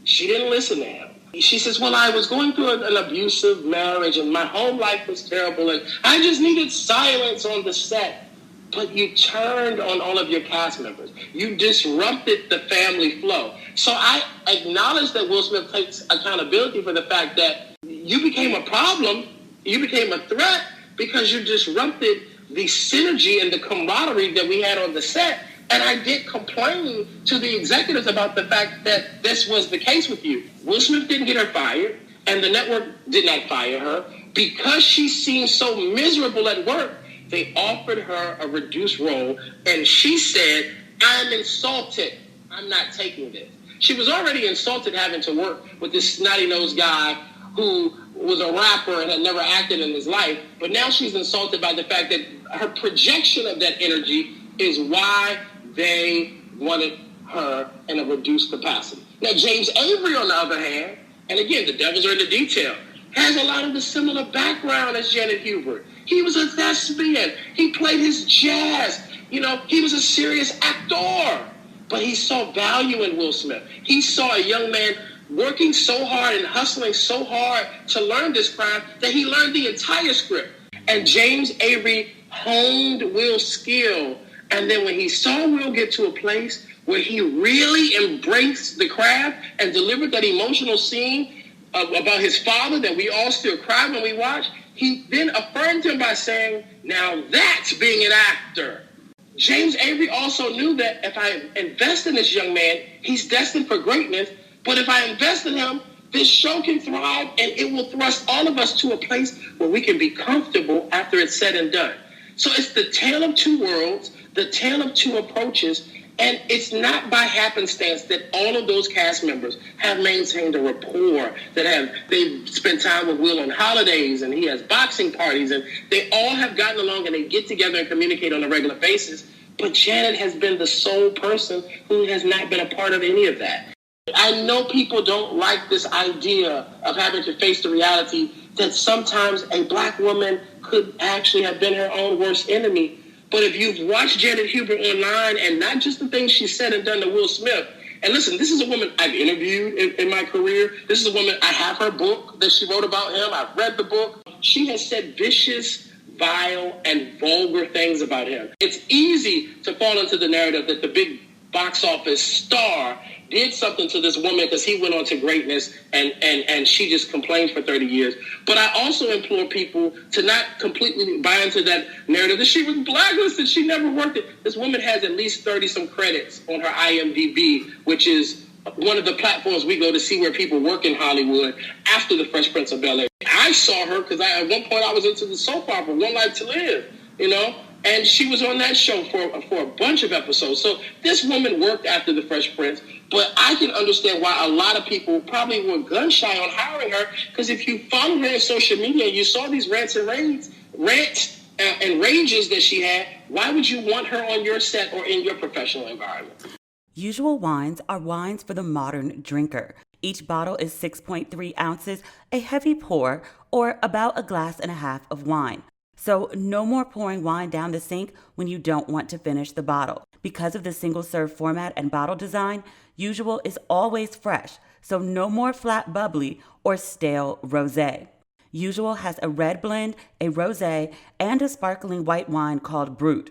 She didn't listen to him. She says, well, I was going through an abusive marriage and my home life was terrible and I just needed silence on the set. But you turned on all of your cast members. You disrupted the family flow. So I acknowledge that Will Smith takes accountability for the fact that you became a problem, you became a threat because you disrupted the synergy and the camaraderie that we had on the set. And I did complain to the executives about the fact that this was the case with you. Will Smith didn't get her fired, and the network did not fire her. Because she seemed so miserable at work, they offered her a reduced role, and she said, I'm insulted. I'm not taking this. She was already insulted having to work with this snotty-nosed guy who was a rapper and had never acted in his life, but now she's insulted by the fact that her projection of that energy is why they wanted her in a reduced capacity. Now, James Avery, on the other hand, and again, the devils are in the detail, has a lot of the similar background as Janet Hubert. He was a thespian. He played his jazz. He was a serious actor. But he saw value in Will Smith. He saw a young man working so hard and hustling so hard to learn this craft that he learned the entire script. And James Avery honed Will's skill. And then when he saw Will get to a place where he really embraced the craft and delivered that emotional scene about his father that we all still cry when we watch, he then affirmed him by saying, now that's being an actor. James Avery also knew that if I invest in this young man, he's destined for greatness. But if I invest in him, this show can thrive and it will thrust all of us to a place where we can be comfortable after it's said and done. So it's the tale of two worlds, the tale of two approaches, and it's not by happenstance that all of those cast members have maintained a rapport, they've spent time with Will on holidays, and he has boxing parties, and they all have gotten along and they get together and communicate on a regular basis. But Janet has been the sole person who has not been a part of any of that. I know people don't like this idea of having to face the reality that sometimes a black woman could actually have been her own worst enemy. But if you've watched Janet Hubert online, and not just the things she said and done to Will Smith, and listen, this is a woman I've interviewed in my career. This is a woman, I have her book that she wrote about him. I've read the book. She has said vicious, vile, and vulgar things about him. It's easy to fall into the narrative that the big box office star did something to this woman because he went on to greatness and she just complained for 30 years. But I also implore people to not completely buy into that narrative that she was blacklisted. She never worked it. This woman has at least 30-some credits on her IMDb, which is one of the platforms we go to see where people work in Hollywood after the Fresh Prince of Bel-Air. I saw her because at one point I was into the soap opera, One Life to Live, you know? And she was on that show for a bunch of episodes. So this woman worked after the Fresh Prince, but I can understand why a lot of people probably were gun shy on hiring her, because if you followed her on social media, you saw these rants and rages that she had, why would you want her on your set or in your professional environment? Usual wines are wines for the modern drinker. Each bottle is 6.3 ounces, a heavy pour, or about a glass and a half of wine. So no more pouring wine down the sink when you don't want to finish the bottle. Because of the single-serve format and bottle design, Usual is always fresh, so no more flat bubbly or stale rosé. Usual has a red blend, a rosé, and a sparkling white wine called Brut.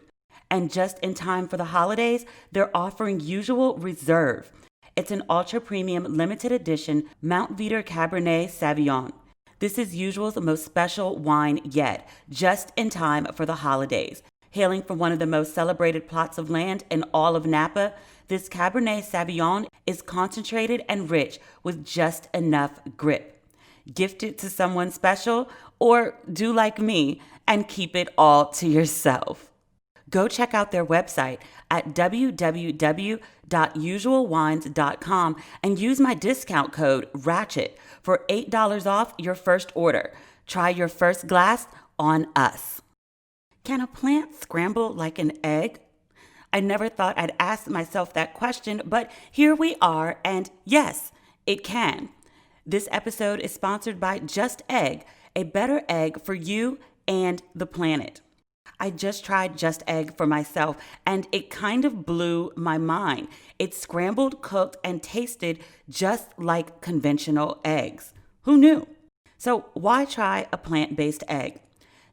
And just in time for the holidays, they're offering Usual Reserve. It's an ultra-premium limited edition Mount Veeder Cabernet Sauvignon. This is Usual's most special wine yet, just in time for the holidays. Hailing from one of the most celebrated plots of land in all of Napa, this Cabernet Sauvignon is concentrated and rich with just enough grip. Gift it to someone special, or do like me and keep it all to yourself. Go check out their website at www.usualwines.com and use my discount code RATCHET for $8 off your first order. Try your first glass on us. Can a plant scramble like an egg? I never thought I'd ask myself that question, but here we are, and yes, it can. This episode is sponsored by Just Egg, a better egg for you and the planet. I just tried Just Egg for myself, and it kind of blew my mind. It scrambled, cooked, and tasted just like conventional eggs. Who knew? So why try a plant-based egg?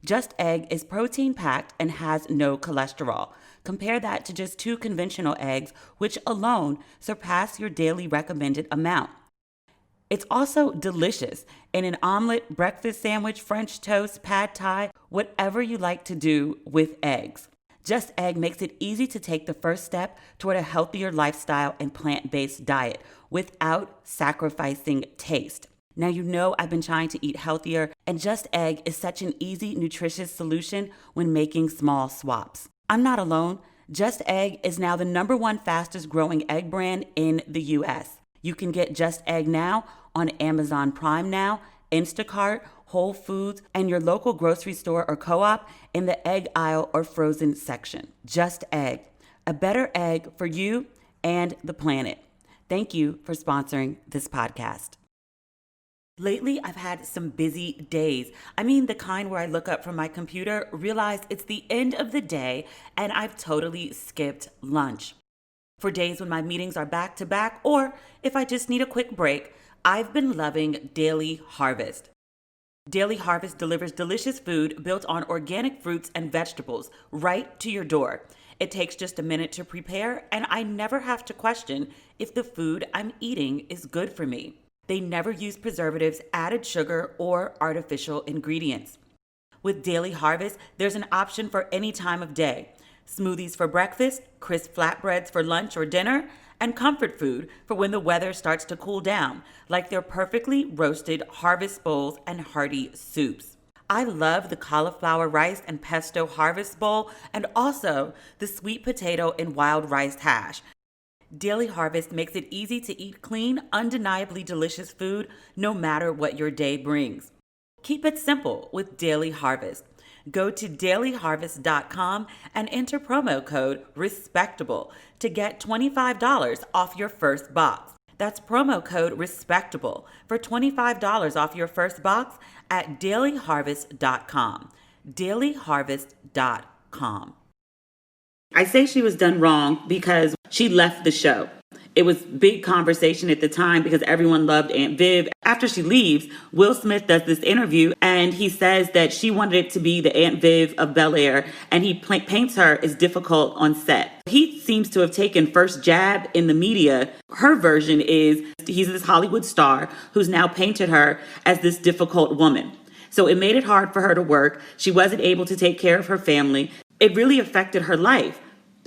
Just Egg is protein-packed and has no cholesterol. Compare that to just 2 conventional eggs, which alone surpass your daily recommended amount. It's also delicious in an omelet, breakfast sandwich, French toast, pad thai, whatever you like to do with eggs. Just Egg makes it easy to take the first step toward a healthier lifestyle and plant-based diet without sacrificing taste. Now you know I've been trying to eat healthier, and Just Egg is such an easy, nutritious solution when making small swaps. I'm not alone. Just Egg is now the #1 fastest growing egg brand in the U.S. You can get Just Egg now on Amazon Prime Now, Instacart, Whole Foods, and your local grocery store or co-op in the egg aisle or frozen section. Just Egg, a better egg for you and the planet. Thank you for sponsoring this podcast. Lately, I've had some busy days. I mean, the kind where I look up from my computer, realize it's the end of the day, and I've totally skipped lunch. For days when my meetings are back to back, or if I just need a quick break, I've been loving Daily Harvest. Daily Harvest delivers delicious food built on organic fruits and vegetables right to your door. It takes just a minute to prepare, and I never have to question if the food I'm eating is good for me. They never use preservatives, added sugar, or artificial ingredients. With Daily Harvest, there's an option for any time of day. Smoothies for breakfast, crisp flatbreads for lunch or dinner, and comfort food for when the weather starts to cool down, like their perfectly roasted harvest bowls and hearty soups. I love the cauliflower rice and pesto harvest bowl, and also the sweet potato and wild rice hash. Daily Harvest makes it easy to eat clean, undeniably delicious food, no matter what your day brings. Keep it simple with Daily Harvest. Go to dailyharvest.com and enter promo code RESPECTABLE to get $25 off your first box. That's promo code RESPECTABLE for $25 off your first box at dailyharvest.com. dailyharvest.com. I say she was done wrong because she left the show. It was big conversation at the time because everyone loved Aunt Viv. After she leaves, Will Smith does this interview and he says that she wanted it to be the Aunt Viv of Bel-Air, and he paints her as difficult on set. He seems to have taken first jab in the media. Her version is he's this Hollywood star who's now painted her as this difficult woman. So it made it hard for her to work. She wasn't able to take care of her family. It really affected her life,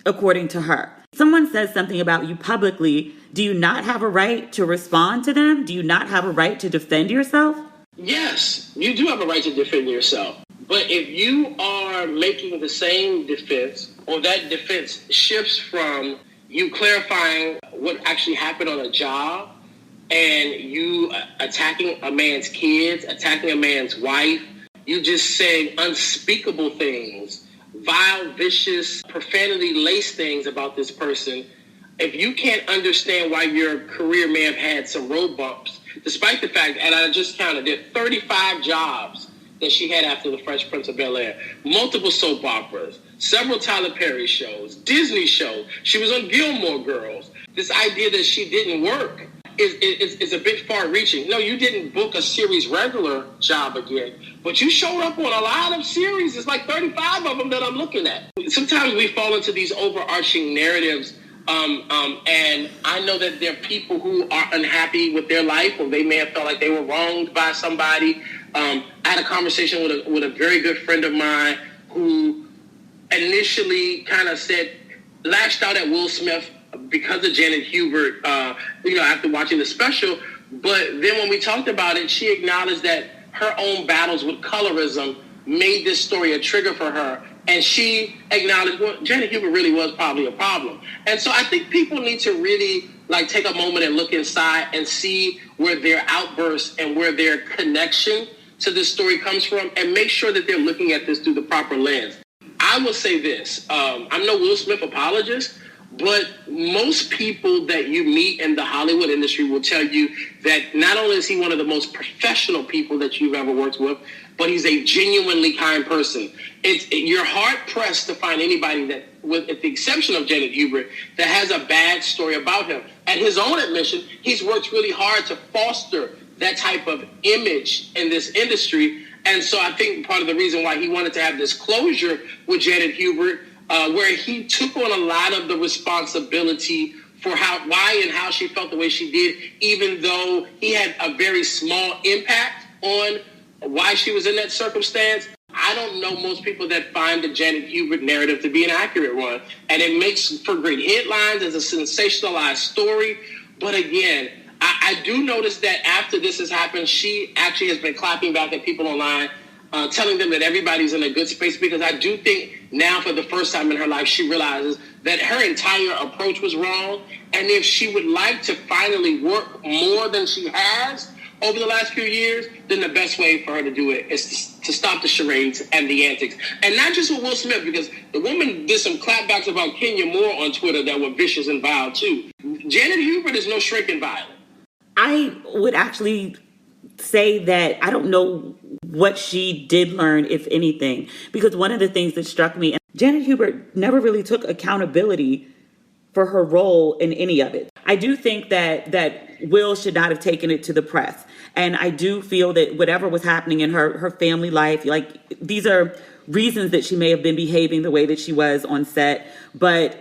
according to her. Someone says something about you publicly. Do you not have a right to respond to them? Do you not have a right to defend yourself? Yes, you do have a right to defend yourself. But if you are making the same defense, or that defense shifts from you clarifying what actually happened on a job, and you attacking a man's kids, attacking a man's wife, you just saying unspeakable things, vile, vicious, profanity-laced things about this person, if you can't understand why your career may have had some road bumps, despite the fact, and I just counted, there are 35 jobs that she had after The Fresh Prince of Bel-Air, multiple soap operas, several Tyler Perry shows, Disney shows. She was on Gilmore Girls. This idea that she didn't work is a bit far-reaching. No, you didn't book a series regular job again, but you showed up on a lot of series. It's like 35 of them that I'm looking at. Sometimes we fall into these overarching narratives, and I know that there are people who are unhappy with their life, or they may have felt like they were wronged by somebody. I had a conversation with a very good friend of mine who initially kind of lashed out at Will Smith because of Janet Hubert, after watching the special. But then when we talked about it, she acknowledged that her own battles with colorism made this story a trigger for her. And she acknowledged, well, Janet Hubert really was probably a problem. And so I think people need to really take a moment and look inside and see where their outbursts and where their connection to this story comes from, and make sure that they're looking at this through the proper lens. I will say this, I'm no Will Smith apologist, but most people that you meet in the Hollywood industry will tell you that not only is he one of the most professional people that you've ever worked with, but he's a genuinely kind person. You're hard-pressed to find anybody that, with the exception of Janet Hubert, that has a bad story about him. At his own admission, he's worked really hard to foster that type of image in this industry. And so I think part of the reason why he wanted to have this closure with Janet Hubert, where he took on a lot of the responsibility for why and how she felt the way she did, even though he had a very small impact on why she was in that circumstance. I don't know most people that find the Janet Hubert narrative to be an accurate one. And it makes for great headlines as a sensationalized story. But again, I do notice that after this has happened, she actually has been clapping back at people online, telling them that everybody's in a good space, because I do think now for the first time in her life, she realizes that her entire approach was wrong. And if she would like to finally work more than she has over the last few years, then the best way for her to do it is to stop the charades and the antics. And not just with Will Smith, because the woman did some clapbacks about Kenya Moore on Twitter that were vicious and vile too. Janet Hubert is no shrinking violet. I would actually say that I don't know what she did learn, if anything, because one of the things that struck me, Janet Hubert never really took accountability for her role in any of it. I do think that Will should not have taken it to the press. And I do feel that whatever was happening in her family life, these are reasons that she may have been behaving the way that she was on set, but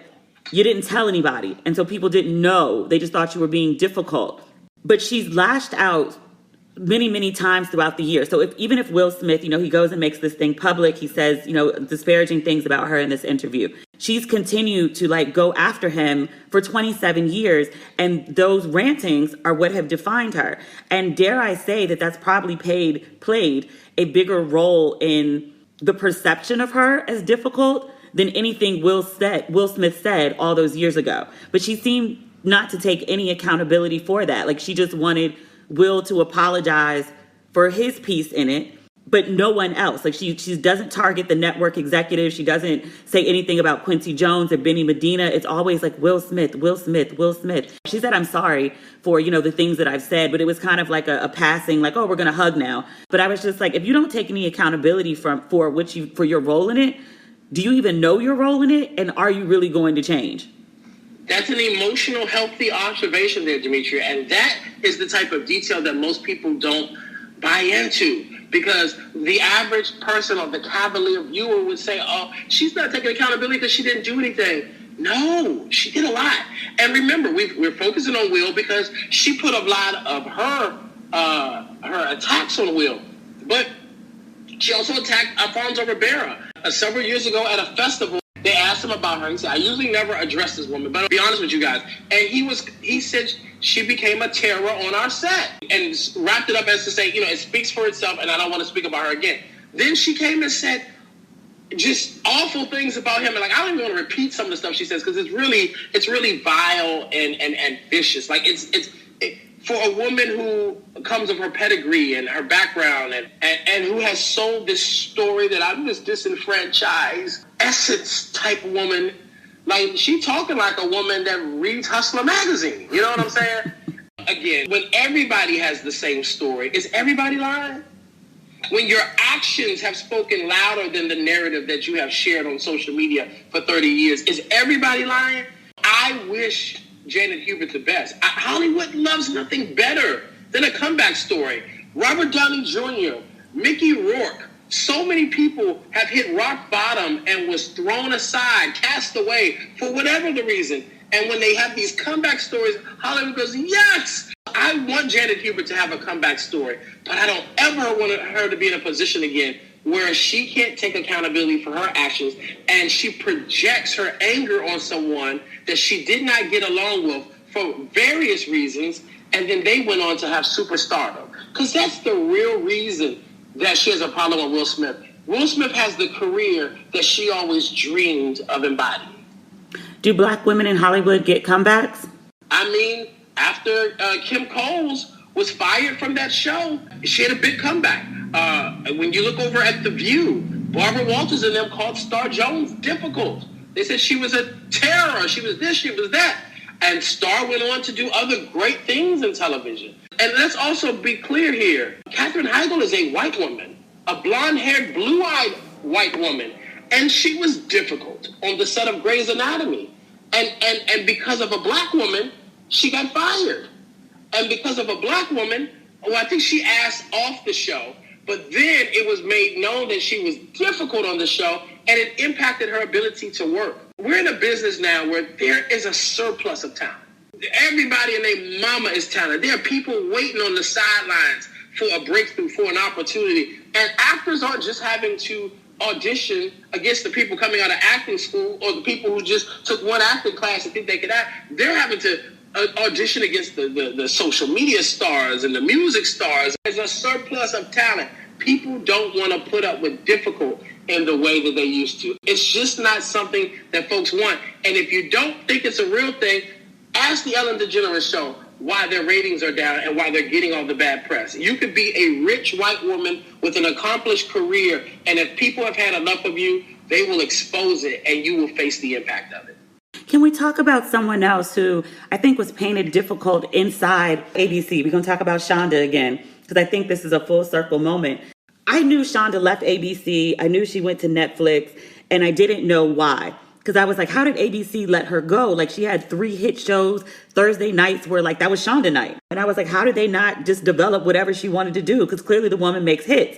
you didn't tell anybody. And so people didn't know. They just thought you were being difficult. But she's lashed out many, many times throughout the year. So even if Will Smith, he goes and makes this thing public, he says, disparaging things about her in this interview. She's continued to go after him for 27 years. And those rantings are what have defined her. And dare I say that that's probably played a bigger role in the perception of her as difficult than anything Will Smith said all those years ago. But she seemed not to take any accountability for that. She just wanted Will to apologize for his piece in it. but no one else. Like she doesn't target the network executives. She doesn't say anything about Quincy Jones or Benny Medina. It's always like Will Smith, Will Smith, Will Smith. She said, I'm sorry for, the things that I've said, but it was kind of like a passing, like, oh, we're going to hug now. But I was just like, if you don't take any accountability for your role in it, do you even know your role in it? And are you really going to change? That's an emotional, healthy observation there, Demetria. And that is the type of detail that most people don't buy into. Because the average person or the cavalier viewer would say, oh, she's not taking accountability because she didn't do anything. No, she did a lot. And remember, we're focusing on Will because she put a lot of her attacks on Will. But she also attacked Alfonso Ribeiro. Several years ago at a festival, they asked him about her. He said, I usually never address this woman, but I'll be honest with you guys. And he said she became a terror on our set and wrapped it up as to say, it speaks for itself and I don't want to speak about her again. Then she came and said just awful things about him. And I don't even want to repeat some of the stuff she says because it's really vile and vicious. Like it's for a woman who comes of her pedigree and her background and who has sold this story that I'm this disenfranchised essence type woman. Like, she talking like a woman that reads Hustler magazine. You know what I'm saying? Again, when everybody has the same story, is everybody lying? When your actions have spoken louder than the narrative that you have shared on social media for 30 years, is everybody lying? I wish Janet Hubert the best. Hollywood loves nothing better than a comeback story. Robert Downey Jr., Mickey Rourke, so many people have hit rock bottom and was thrown aside, cast away for whatever the reason. And when they have these comeback stories, Hollywood goes, yes, I want Janet Hubert to have a comeback story, but I don't ever want her to be in a position again where she can't take accountability for her actions and she projects her anger on someone that she did not get along with for various reasons, and then they went on to have superstardom. Because that's the real reason that she has a problem with Will Smith. Will Smith has the career that she always dreamed of embodying. Do black women in Hollywood get comebacks? I mean, after Kim Coles was fired from that show, she had a big comeback. When you look over at The View, Barbara Walters and them called Star Jones difficult. They said she was a terror. She was this, she was that. And Star went on to do other great things in television. And let's also be clear here. Katherine Heigl is a white woman, a blonde-haired, blue-eyed white woman. And she was difficult on the set of Grey's Anatomy. And because of a black woman, she got fired. And because of a black woman, I think she asked off the show. But then it was made known that she was difficult on the show, and it impacted her ability to work. We're in a business now where there is a surplus of talent. Everybody and their mama is talented. There are people waiting on the sidelines for a breakthrough, for an opportunity. And actors aren't just having to audition against the people coming out of acting school or the people who just took one acting class and think they could act. They're having to audition against the social media stars and the music stars. There's a surplus of talent. People don't want to put up with difficult in the way that they used to. It's just not something that folks want. And if you don't think it's a real thing, ask the Ellen DeGeneres show why their ratings are down and why they're getting all the bad press. You could be a rich white woman with an accomplished career, and if people have had enough of you, they will expose it and you will face the impact of it. Can we talk about someone else who I think was painted difficult inside ABC? We're going to talk about Shonda again, because I think this is a full circle moment. I knew Shonda left ABC. I knew she went to Netflix, and I didn't know why. Because I was like, how did ABC let her go? Like, she had 3 hit shows. Thursday nights were like, that was Shonda night. And I was like, how did they not just develop whatever she wanted to do? Because clearly the woman makes hits.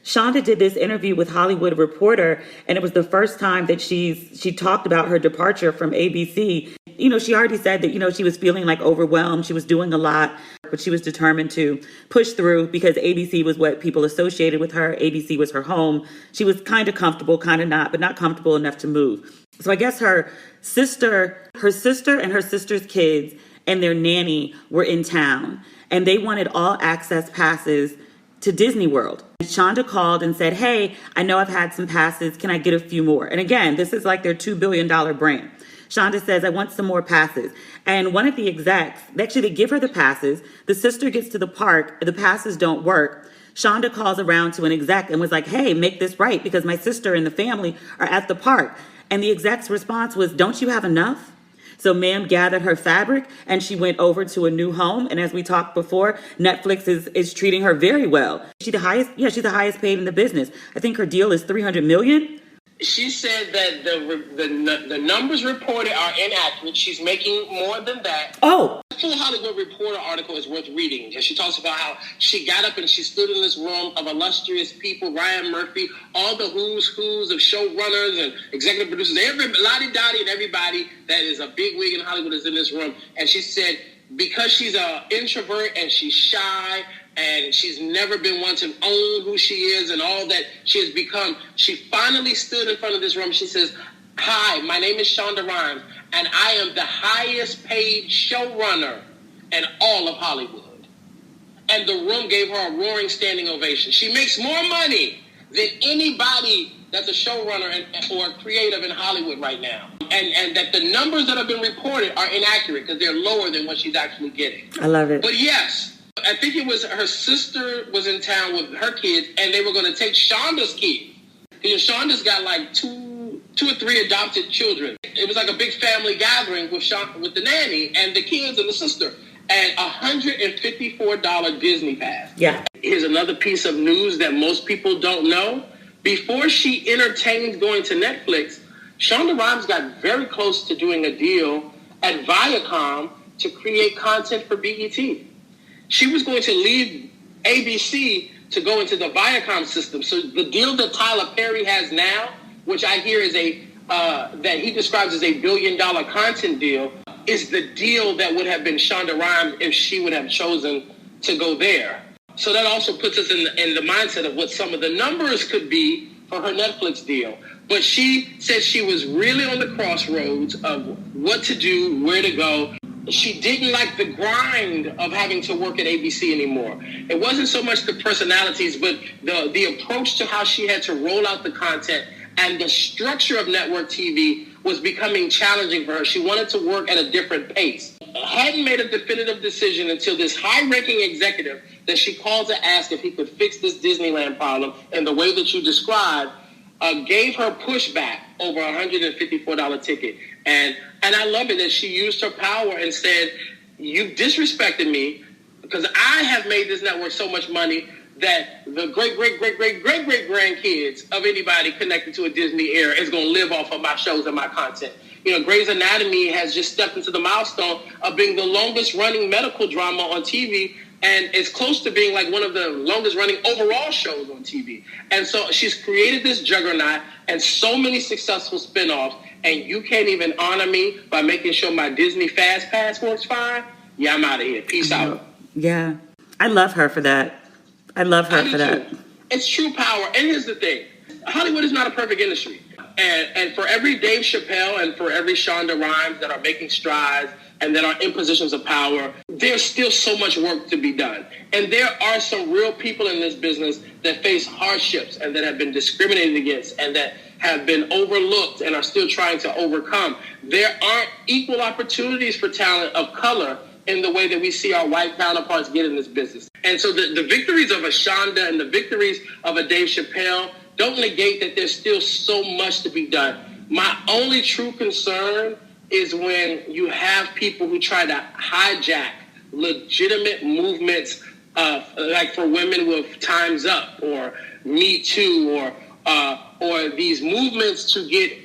Shonda did this interview with Hollywood Reporter, and it was the first time that she talked about her departure from ABC. She already said that, she was feeling like overwhelmed. She was doing a lot, but she was determined to push through because ABC was what people associated with her. ABC was her home. She was kind of comfortable, kind of not, but not comfortable enough to move. So I guess her sister and her sister's kids and their nanny were in town, and they wanted all access passes to Disney World. Shonda called and said, hey, I know I've had some passes. Can I get a few more? And again, this is like their $2 billion brand. Shonda says, I want some more passes. And one of the execs, they give her the passes. The sister gets to the park. The passes don't work. Shonda calls around to an exec and was like, hey, make this right because my sister and the family are at the park. And the exec's response was, don't you have enough? So ma'am gathered her fabric and she went over to a new home. And as we talked before, Netflix is treating her very well. She's the highest paid in the business. I think her deal is $300 million. She said that the numbers reported are inaccurate. She's making more than that. Oh. The full Hollywood Reporter article is worth reading. And she talks about how she got up and she stood in this room of illustrious people, Ryan Murphy, all the who's of showrunners and executive producers, lottie-dottie and everybody that is a big wig in Hollywood is in this room. And she said because she's an introvert and she's shy and she's never been one to own who she is and all that she has become, she finally stood in front of this room. She says, hi, my name is Shonda Rhimes, and I am the highest paid showrunner in all of Hollywood. And the room gave her a roaring standing ovation. She makes more money than anybody that's a showrunner or creative in Hollywood right now. And that the numbers that have been reported are inaccurate because they're lower than what she's actually getting. I love it. But yes, I think it was her sister was in town with her kids, and they were going to take Shonda's kids. Because Shonda's got like two or three adopted children. It was like a big family gathering with the nanny and the kids and the sister. And $154 Disney pass. Yeah. Here's another piece of news that most people don't know. Before she entertained going to Netflix, Shonda Rhimes got very close to doing a deal at Viacom to create content for BET. She was going to leave ABC to go into the Viacom system. So the deal that Tyler Perry has now, which I hear is that he describes as $1 billion content deal, is the deal that would have been Shonda Rhimes if she would have chosen to go there. So that also puts us in the mindset of what some of the numbers could be for her Netflix deal. But she said she was really on the crossroads of what to do, where to go. She didn't like the grind of having to work at ABC anymore. It wasn't so much the personalities, but the approach to how she had to roll out the content and the structure of network TV was becoming challenging for her. She wanted to work at a different pace. Hadn't made a definitive decision until this high-ranking executive that she called to ask if he could fix this Disneyland problem in the way that you described, gave her pushback over a $154 ticket. And I love it that she used her power and said, you've disrespected me because I have made this network so much money that the great-great-great-great-great-great-grandkids of anybody connected to a Disney era is going to live off of my shows and my content. You know, Grey's Anatomy has just stepped into the milestone of being the longest-running medical drama on TV, and it's close to being like one of the longest-running overall shows on TV. And so she's created this juggernaut and so many successful spinoffs, and you can't even honor me by making sure my Disney Fast Pass works fine? Yeah, I'm out of here. Peace out. Yeah. I love her for that. I love her for that. It's true power. And here's the thing. Hollywood is not a perfect industry. And for every Dave Chappelle and for every Shonda Rhimes that are making strides and that are in positions of power, there's still so much work to be done. And there are some real people in this business that face hardships and that have been discriminated against and that have been overlooked and are still trying to overcome. There aren't equal opportunities for talent of color in the way that we see our white counterparts get in this business. And so the victories of a Shonda and the victories of a Dave Chappelle don't negate that there's still so much to be done. My only true concern is when you have people who try to hijack legitimate movements, like for women with Time's Up or Me Too or these movements to get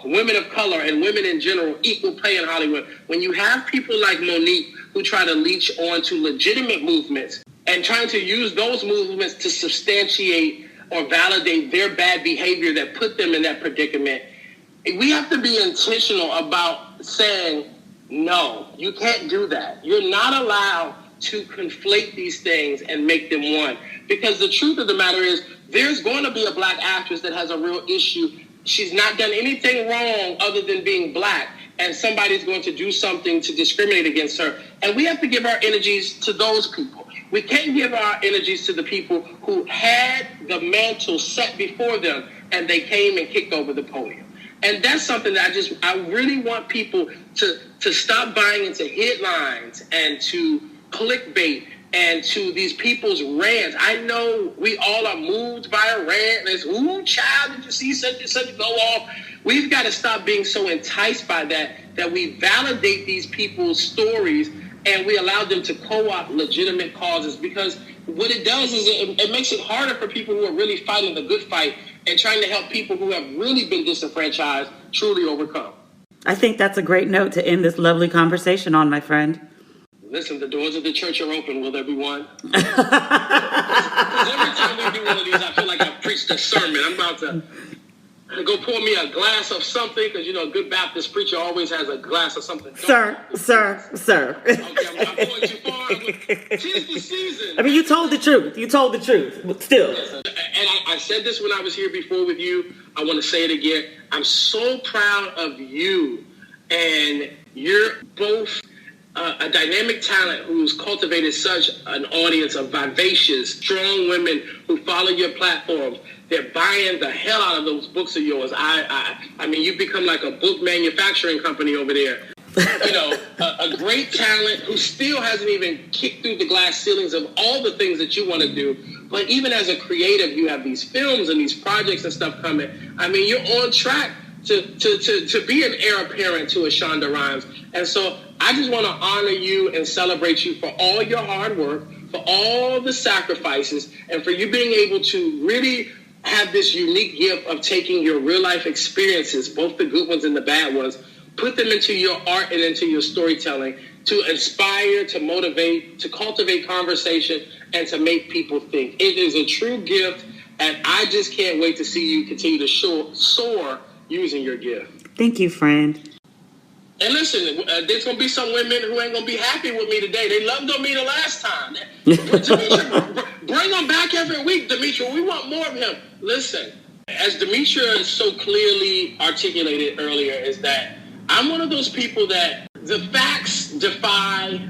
women of color and women in general equal pay in Hollywood. When you have people like Monique who try to leech onto legitimate movements and trying to use those movements to substantiate or validate their bad behavior that put them in that predicament, we have to be intentional about saying, no, you can't do that. You're not allowed to conflate these things and make them one. Because the truth of the matter is, there's going to be a black actress that has a real issue. She's not done anything wrong other than being black, and somebody's going to do something to discriminate against her. And we have to give our energies to those people. We can't give our energies to the people who had the mantle set before them and they came and kicked over the podium. And that's something that I really want people to stop buying into headlines and to clickbait and to these people's rants. I know we all are moved by a rant. There's, ooh, child, did you see such and such go off? We've got to stop being so enticed by that we validate these people's stories and we allow them to co-opt legitimate causes, because what it does is it makes it harder for people who are really fighting the good fight and trying to help people who have really been disenfranchised truly overcome. I think that's a great note to end this lovely conversation on, my friend. Listen, the doors of the church are open. Will there be one? Because every time we do one of these, I feel like I've preached a sermon. I'm about to go pour me a glass of something, because, you know, a good Baptist preacher always has a glass of something. Sir. Okay, I'm going too far. 'Tis the season. I mean, you told the truth, but still. And I said this when I was here before with you. I want to say it again. I'm so proud of you. And you're both a dynamic talent who's cultivated such an audience of vivacious, strong women who follow your platforms. They're buying the hell out of those books of yours. I mean, you've become like a book manufacturing company over there. You know, a great talent who still hasn't even kicked through the glass ceilings of all the things that you want to do. But even as a creative, you have these films and these projects and stuff coming. I mean, you're on track to be an heir apparent to a Shonda Rhimes. And so I just want to honor you and celebrate you for all your hard work, for all the sacrifices, and for you being able to really have this unique gift of taking your real life experiences, both the good ones and the bad ones, put them into your art and into your storytelling to inspire, to motivate, to cultivate conversation, and to make people think. It is a true gift, and I just can't wait to see you continue to soar using your gift. Thank you, friend. And listen, there's going to be some women who ain't going to be happy with me today. They loved on me the last time. Demetria, bring them back every week, Demetria. We want more of him. Listen, as Demetria so clearly articulated earlier, is that I'm one of those people that the facts defy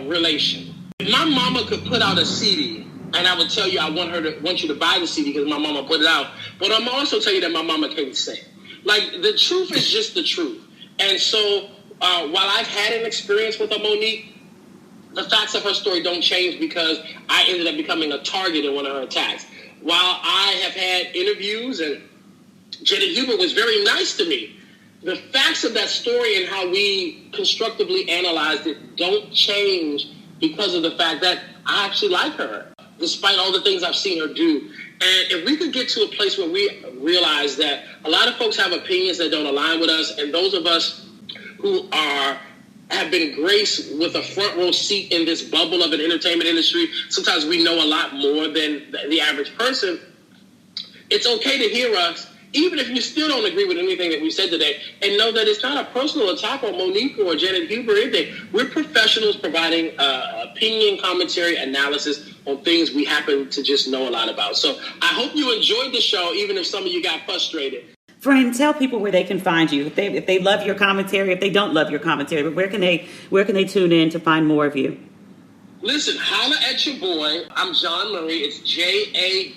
relation. If my mama could put out a CD, and I would tell you I want you to buy the CD because my mama put it out, but I'm also tell you that my mama can't sing. Like, the truth is just the truth. And so while I've had an experience with a Monique, the facts of her story don't change because I ended up becoming a target in one of her attacks. While I have had interviews and Janet Hubert was very nice to me, the facts of that story and how we constructively analyzed it don't change because of the fact that I actually like her, despite all the things I've seen her do. And if we could get to a place where we realize that a lot of folks have opinions that don't align with us, and those of us who have been graced with a front row seat in this bubble of an entertainment industry, sometimes we know a lot more than the average person. It's okay to hear us, even if you still don't agree with anything that we said today, and know that it's not a personal attack on Monique or Janet Hubert or anything. We're professionals providing opinion, commentary, analysis on things we happen to just know a lot about. So I hope you enjoyed the show, even if some of you got frustrated. Friend, tell people where they can find you. If they love your commentary, if they don't love your commentary, but where can they tune in to find more of you? Listen, holla at your boy. I'm Jawn Murray. It's JAWNMURRAY.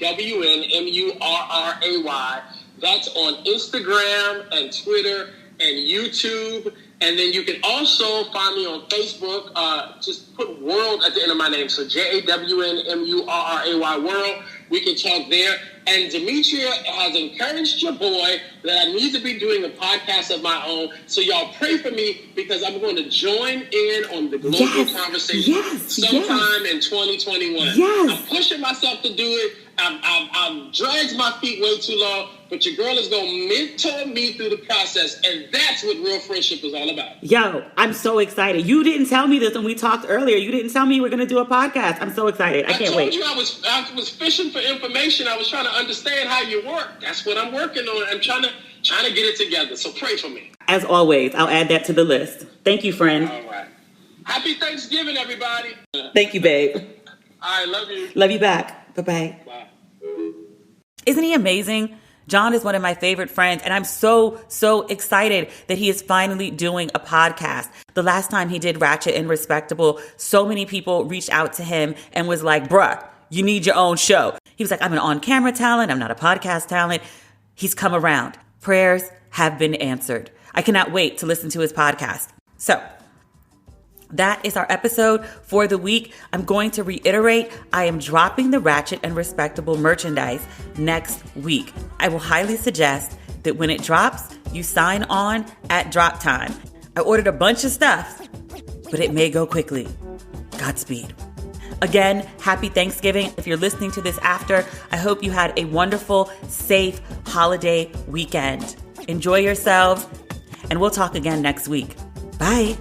That's on Instagram and Twitter and YouTube. And then you can also find me on Facebook. Just put world at the end of my name. So JAWNMURRAY world. We can talk there. And Demetria has encouraged your boy that I need to be doing a podcast of my own. So y'all pray for me because I'm going to join in on the global conversation sometime in 2021. Yes. I'm pushing myself to do it. I've dragged my feet way too long, but your girl is going to mentor me through the process, and that's what real friendship is all about. Yo, I'm so excited. You didn't tell me this when we talked earlier. You didn't tell me you were going to do a podcast. I'm so excited. I can't wait. I told you I was fishing for information. I was trying to understand how you work. That's what I'm working on. I'm trying to get it together, so pray for me. As always, I'll add that to the list. Thank you, friend. All right. Happy Thanksgiving, everybody. Thank you, babe. All right, love you. Love you back. Bye-bye. Bye. Isn't he amazing? Jawn is one of my favorite friends, and I'm so excited that he is finally doing a podcast. The last time he did Ratchet and Respectable, so many people reached out to him and was like, bruh, you need your own show. He was like, I'm an on-camera talent. I'm not a podcast talent. He's come around. Prayers have been answered. I cannot wait to listen to his podcast. So That is our episode for the week. I'm going to reiterate, I am dropping the Ratchet and Respectable merchandise next week. I will highly suggest that when it drops, you sign on at drop time. I ordered a bunch of stuff, but it may go quickly. Godspeed. Again, happy Thanksgiving. If you're listening to this after, I hope you had a wonderful, safe holiday weekend. Enjoy yourselves, and we'll talk again next week. Bye.